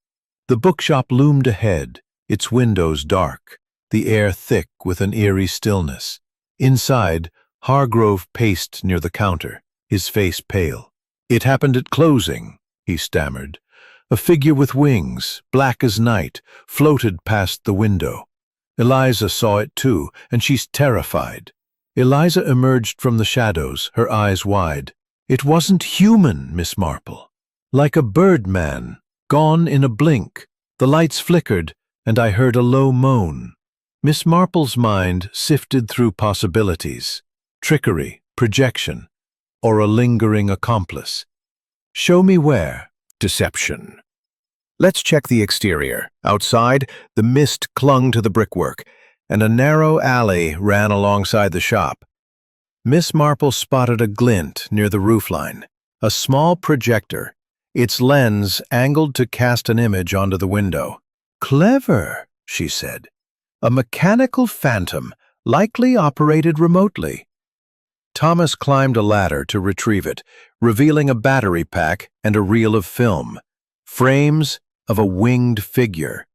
The bookshop loomed ahead, its windows dark, the air thick with an eerie stillness. Inside, Hargrove paced near the counter, his face pale. "It happened at closing," he stammered. "A figure with wings, black as night, floated past the window. Eliza saw it too, and she's terrified." Eliza emerged from the shadows, her eyes wide. "It wasn't human, Miss Marple. Like a birdman, gone in a blink. The lights flickered, and I heard a low moan." Miss Marple's mind sifted through possibilities. Trickery, projection, or a lingering accomplice. "Show me where." "Deception." "Let's check the exterior." Outside, the mist clung to the brickwork, and a narrow alley ran alongside the shop. Miss Marple spotted a glint near the roofline, a small projector, its lens angled to cast an image onto the window. "Clever," she said. "A mechanical phantom, likely operated remotely." Thomas climbed a ladder to retrieve it, revealing a battery pack and a reel of film. Frames of a winged figure.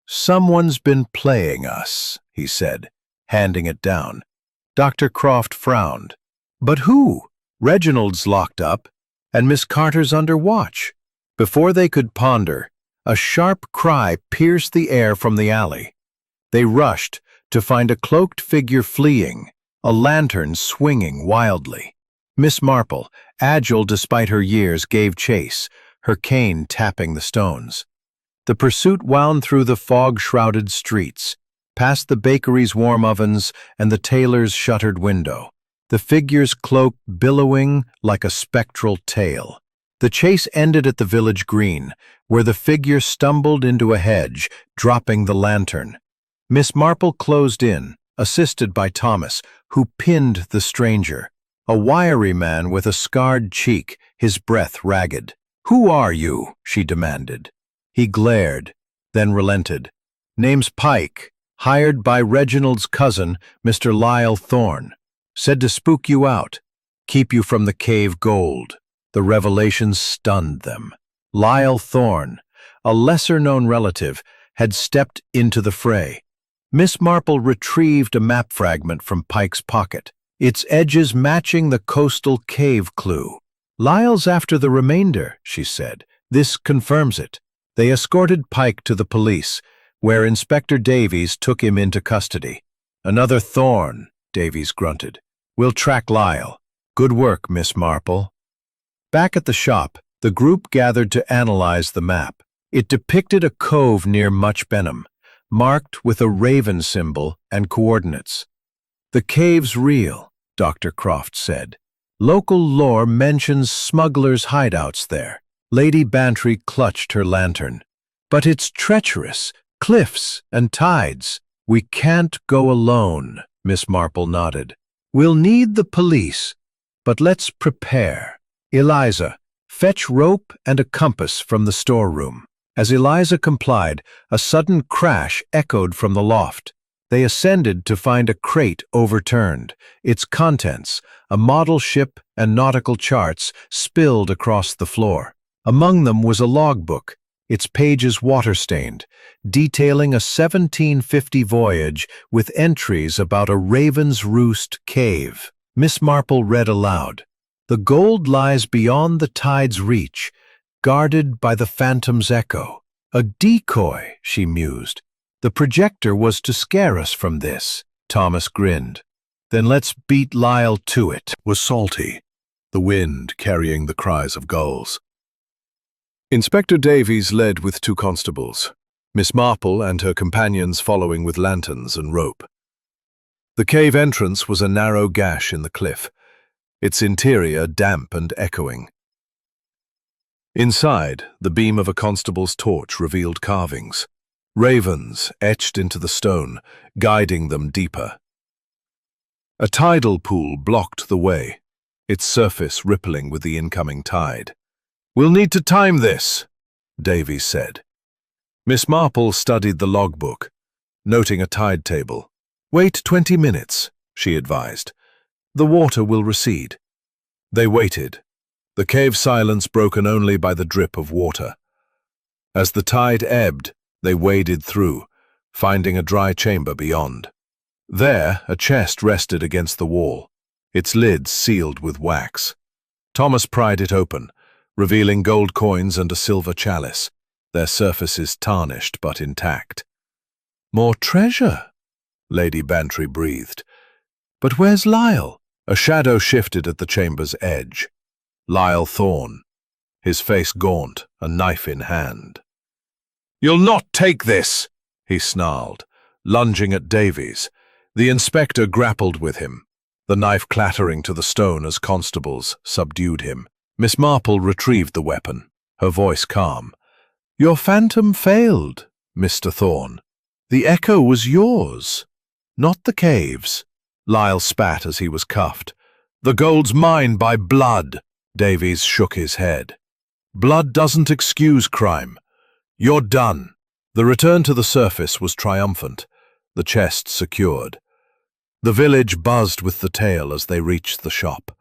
"Someone's been playing us," he said, handing it down. Dr. Croft frowned. "But who? Reginald's locked up, and Miss Carter's under watch." Before they could ponder, a sharp cry pierced the air from the alley. They rushed to find a cloaked figure fleeing,
a lantern swinging wildly. Miss Marple, agile despite her years, gave chase, her cane tapping the stones. The pursuit wound through the fog-shrouded streets, past the bakery's warm ovens and the tailor's shuttered window, the figure's cloak billowing like a spectral tail. The chase ended at the village green, where the figure stumbled into a hedge, dropping the lantern. Miss Marple closed in, assisted by Thomas, who pinned the stranger, a wiry man with a scarred cheek, his breath ragged. "Who are you?" she demanded. He glared, then relented. "Name's Pike, hired by Reginald's cousin, Mr. Lyle Thorne. Said to spook you out, keep you from the cave gold." The revelation stunned them. Lyle Thorne, a lesser-known relative, had stepped into the fray. Miss Marple retrieved a map fragment from Pike's pocket, its edges matching the coastal cave clue. "Lyle's after the remainder," she said. "This confirms it." They escorted Pike to the police, where Inspector Davies took him into custody. "Another Thorne," Davies grunted. "We'll track Lyle. Good work, Miss Marple." Back at the shop, the group gathered to analyze the map. It depicted a cove near Much Benham, marked with a raven symbol and coordinates. "The cave's real," Dr. Croft said. "Local lore mentions smugglers' hideouts there." Lady Bantry clutched her lantern. "But it's treacherous, cliffs and tides." "We can't go alone," Miss Marple nodded. "We'll need the police, but let's prepare. Eliza, fetch rope and a compass from the storeroom." As Eliza complied, a sudden crash echoed from the loft. They ascended to find a crate overturned, its contents, a model ship and nautical charts, spilled across the floor. Among them was a logbook, its pages water-stained, detailing a 1750 voyage with entries about a Raven's Roost cave. Miss Marple read aloud. "The gold lies beyond the tide's reach, guarded by the phantom's echo." "A decoy," she mused. "The projector was to scare us from this." Thomas grinned. "Then let's beat Lyle to it."
Was salty, the wind carrying the cries of gulls. Inspector Davies led with 2 constables, Miss Marple and her companions following with lanterns and rope. The cave entrance was a narrow gash in the cliff, its interior damp and echoing. Inside, the beam of a constable's torch revealed carvings, ravens etched into the stone, guiding them deeper. A tidal pool blocked the way, its surface rippling with the incoming tide. "We'll need to time this," Davies said. Miss Marple studied the logbook, noting a tide table. "Wait 20 minutes, she advised. "The water will recede." They waited, the cave silence broken only by the drip of water. As the tide ebbed, they waded through, finding a dry chamber beyond. There, a chest rested against the wall, its lids sealed with wax. Thomas pried it open, revealing gold coins and a silver chalice, their surfaces tarnished but intact. "More treasure," Lady Bantry breathed. "But where's Lyle?" A shadow shifted at the chamber's edge. Lyle Thorne, his face gaunt, a knife in hand. "You'll not take this," he snarled, lunging at Davies. The inspector grappled with him, the knife clattering to the stone as constables subdued him. Miss Marple retrieved the weapon, her voice calm. "Your phantom failed, Mr. Thorne. The echo was yours, not the cave's." Lyle spat as he was cuffed. "The gold's mine by blood." Davies shook his head. "Blood doesn't excuse crime. You're done." The return to the surface was triumphant, the chest secured. The village buzzed with the tale as they reached the shop,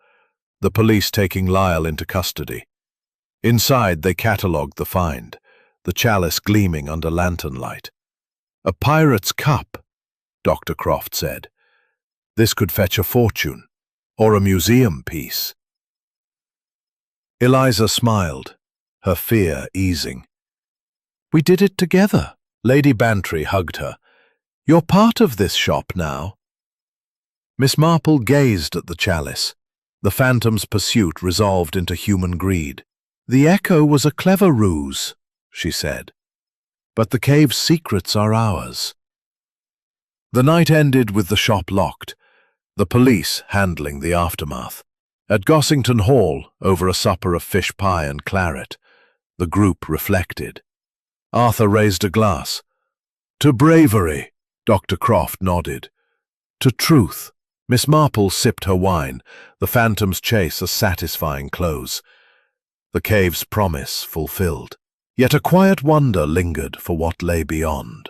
the police taking Lyle into custody. Inside, they catalogued the find, the chalice gleaming under lantern light. "A pirate's cup," Dr. Croft said. "This could fetch a fortune, or a museum piece." Eliza smiled, her fear easing. "We did it together." Lady Bantry hugged her. "You're part of this shop now."
Miss Marple gazed at the chalice. The phantom's pursuit resolved into human greed. "The echo was a clever ruse," she said. "But the cave's secrets are ours." The night ended with the shop locked, the police handling the aftermath. At Gossington Hall, over a supper of fish pie and claret, the group reflected. Arthur raised a glass. "To bravery," Dr. Croft nodded. "To truth." Miss Marple sipped her wine, the phantom's chase a satisfying close. The cave's promise fulfilled. Yet a quiet wonder lingered for what lay beyond.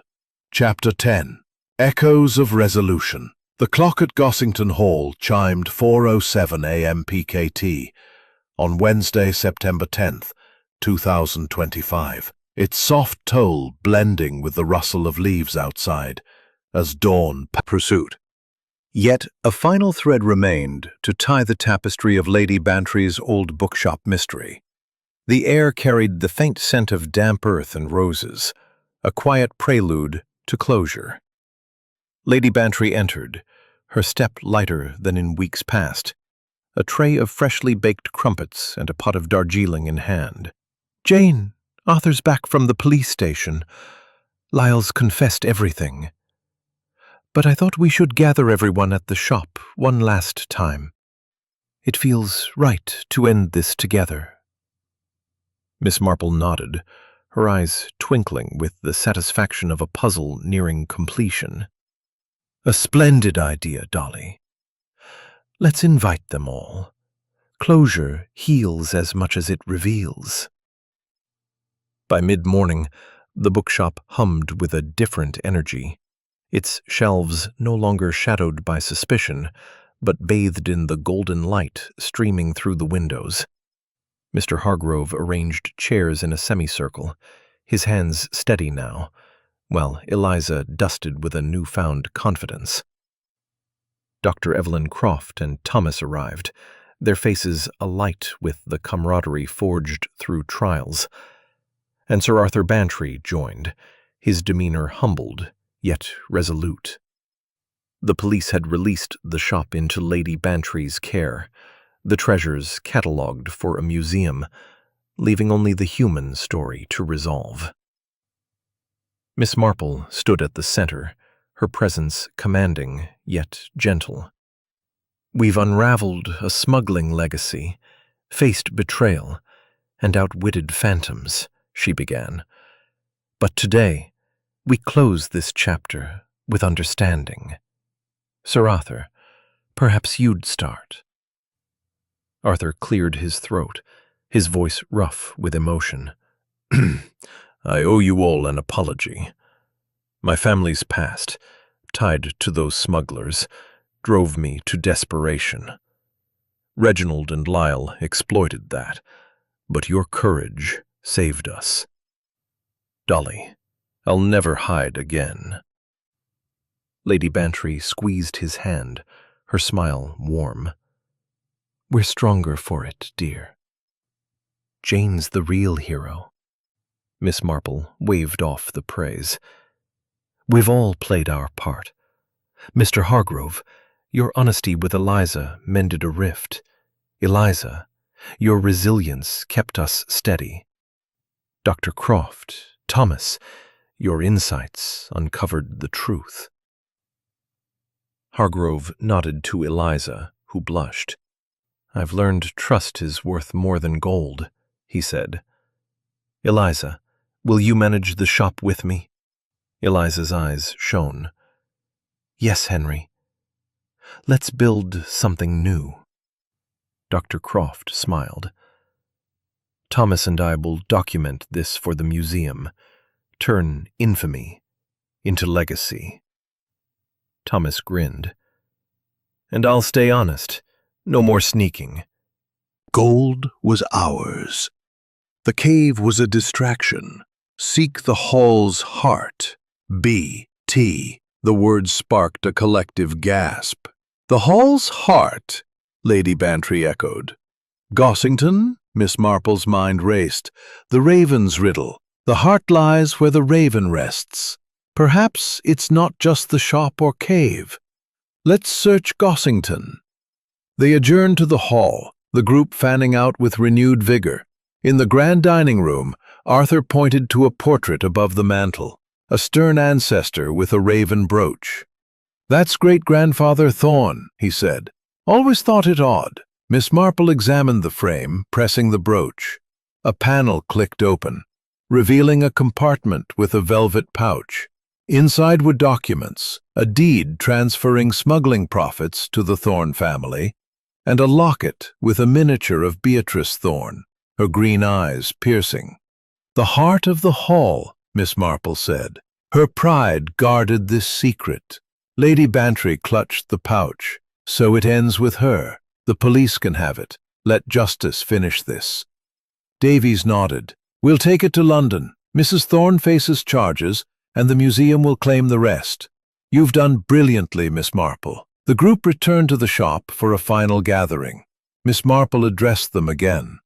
Chapter 10. Echoes of Resolution. The clock at Gossington Hall chimed 4:07 a.m. PKT on Wednesday, September 10th, 2025, its soft toll blending with the rustle of leaves outside as dawn pursued. Yet a final thread remained to tie the tapestry of Lady Bantry's old bookshop mystery. The air carried the faint scent of damp earth and roses, a quiet prelude to closure. Lady Bantry entered, her step lighter than in weeks past, a tray of freshly baked crumpets and a pot of Darjeeling in hand. "Jane, Arthur's back from the police station. Lyle's confessed everything. But I thought we should gather everyone at the shop one last time. It feels right to end this together." Miss Marple nodded, her eyes twinkling with the satisfaction of a puzzle nearing completion. "A splendid idea, Dolly. Let's invite them all. Closure heals as much as it reveals." By mid-morning, the bookshop hummed with a different energy, its shelves no longer shadowed by suspicion, but bathed in the golden light streaming through the windows. Mr. Hargrove arranged chairs in a semicircle, his hands steady now, while Eliza dusted with a newfound confidence. Dr. Evelyn Croft and Thomas arrived, their faces alight with the camaraderie forged through trials. And Sir Arthur Bantry joined, his demeanor humbled, yet resolute. The police had released the shop into Lady Bantry's care, the treasures catalogued for a museum, leaving only the human story to resolve. Miss Marple stood at the center, her presence commanding yet gentle. "We've unraveled a smuggling legacy, faced betrayal, and outwitted phantoms," she began. "But today, we close this chapter with understanding. Sir Arthur, perhaps you'd start." Arthur cleared his throat, his voice rough with emotion. "I owe you all an apology. My family's past, tied to those smugglers, drove me to desperation. Reginald and Lyle exploited that, but your courage saved us. Dolly, I'll never hide again." Lady Bantry squeezed his hand, her smile warm. "We're stronger for it, dear. Jane's the real hero." Miss Marple waved off the praise. "We've all played our part. Mr. Hargrove, your honesty with Eliza mended a rift. Eliza, your resilience kept us steady. Dr. Croft, Thomas, your insights uncovered the truth." Hargrove nodded to Eliza, who blushed. "I've learned trust is worth more than gold," he said. "Eliza, will you manage the shop with me?" Eliza's eyes shone. "Yes, Henry. Let's build something new." Dr. Croft smiled. "Thomas and I will document this for the museum, turn infamy into legacy." Thomas grinned. "And I'll stay honest. No more sneaking."
Gold was ours. The cave was a distraction. Seek the hall's heart. B.T. The word sparked a collective gasp. "The hall's heart?" Lady Bantry echoed. "Gossington?" Miss Marple's mind raced. "The raven's riddle. The heart lies where the raven rests. Perhaps it's not just the shop or cave.
Let's search Gossington." They adjourned to the hall, the group fanning out with renewed vigor. In the grand dining room, Arthur pointed to a portrait above the mantel, a stern ancestor with a raven brooch. "That's great-grandfather Thorne," he said. "Always thought it odd." Miss Marple examined the frame, pressing the brooch. A panel clicked open, revealing a compartment with a velvet pouch. Inside were documents, a deed transferring smuggling profits to the Thorne family, and a locket with a miniature of Beatrice Thorne, her green eyes piercing. "The heart of the hall," Miss Marple said. "Her pride guarded this secret." Lady Bantry clutched the pouch. "So it ends with her. The police can have it. Let justice finish this." Davies nodded. "We'll take it to London. Mrs. Thorne faces charges, and the museum will claim the rest. You've done brilliantly, Miss Marple." The group returned to the shop for a final gathering. Miss Marple addressed them again.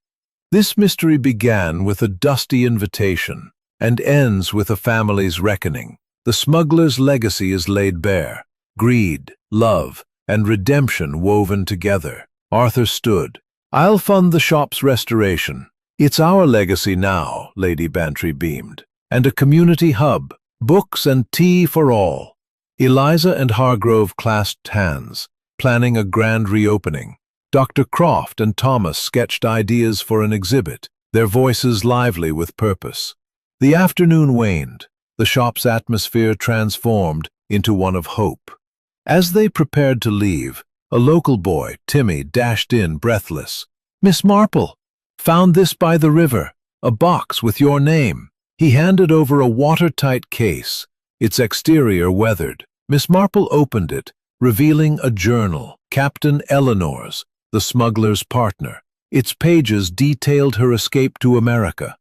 "This mystery began with a dusty invitation and ends with a family's reckoning. The smuggler's legacy is laid bare. Greed, love, and redemption woven together." Arthur stood. "I'll fund the shop's restoration. It's our legacy now," Lady Bantry beamed. "And a community hub. Books and tea for all." Eliza and Hargrove clasped hands, planning a grand reopening. Dr. Croft and Thomas sketched ideas for an exhibit, their voices lively with purpose. The afternoon waned, the shop's atmosphere transformed into one of hope. As they prepared to leave, a local boy, Timmy, dashed in breathless. "Miss Marple! Found this by the river, a box with your name." He handed over a watertight case, its exterior weathered. Miss Marple opened it, revealing a journal, Captain Eleanor's, the smuggler's partner. Its pages detailed her escape to America,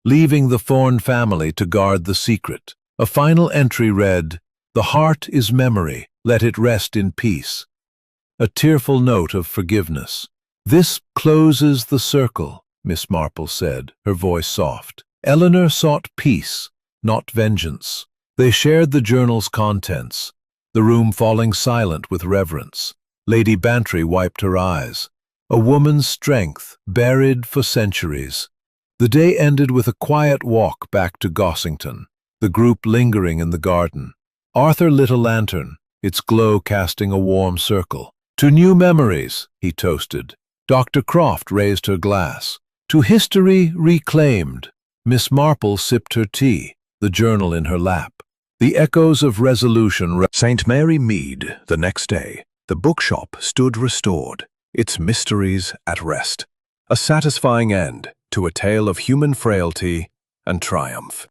leaving the Thorne family to guard the secret. A final entry read, "The heart is memory, let it rest in peace." A tearful note of forgiveness. "This closes the circle," Miss Marple said, her voice soft. Eleanor sought peace, not vengeance. They shared the journal's contents, the room falling silent with reverence. Lady Bantry wiped her eyes. A woman's strength, buried for centuries. The day ended with a quiet walk back to Gossington, the group lingering in the garden. Arthur lit a lantern, its glow casting a warm circle. "To new memories," he toasted. Dr. Croft raised her glass. "To history reclaimed." Miss Marple sipped her tea, the journal in her lap. The echoes of resolution.
St. Mary Mead, the next day, the bookshop stood restored, its mysteries at rest. A satisfying end to a tale of human frailty and triumph.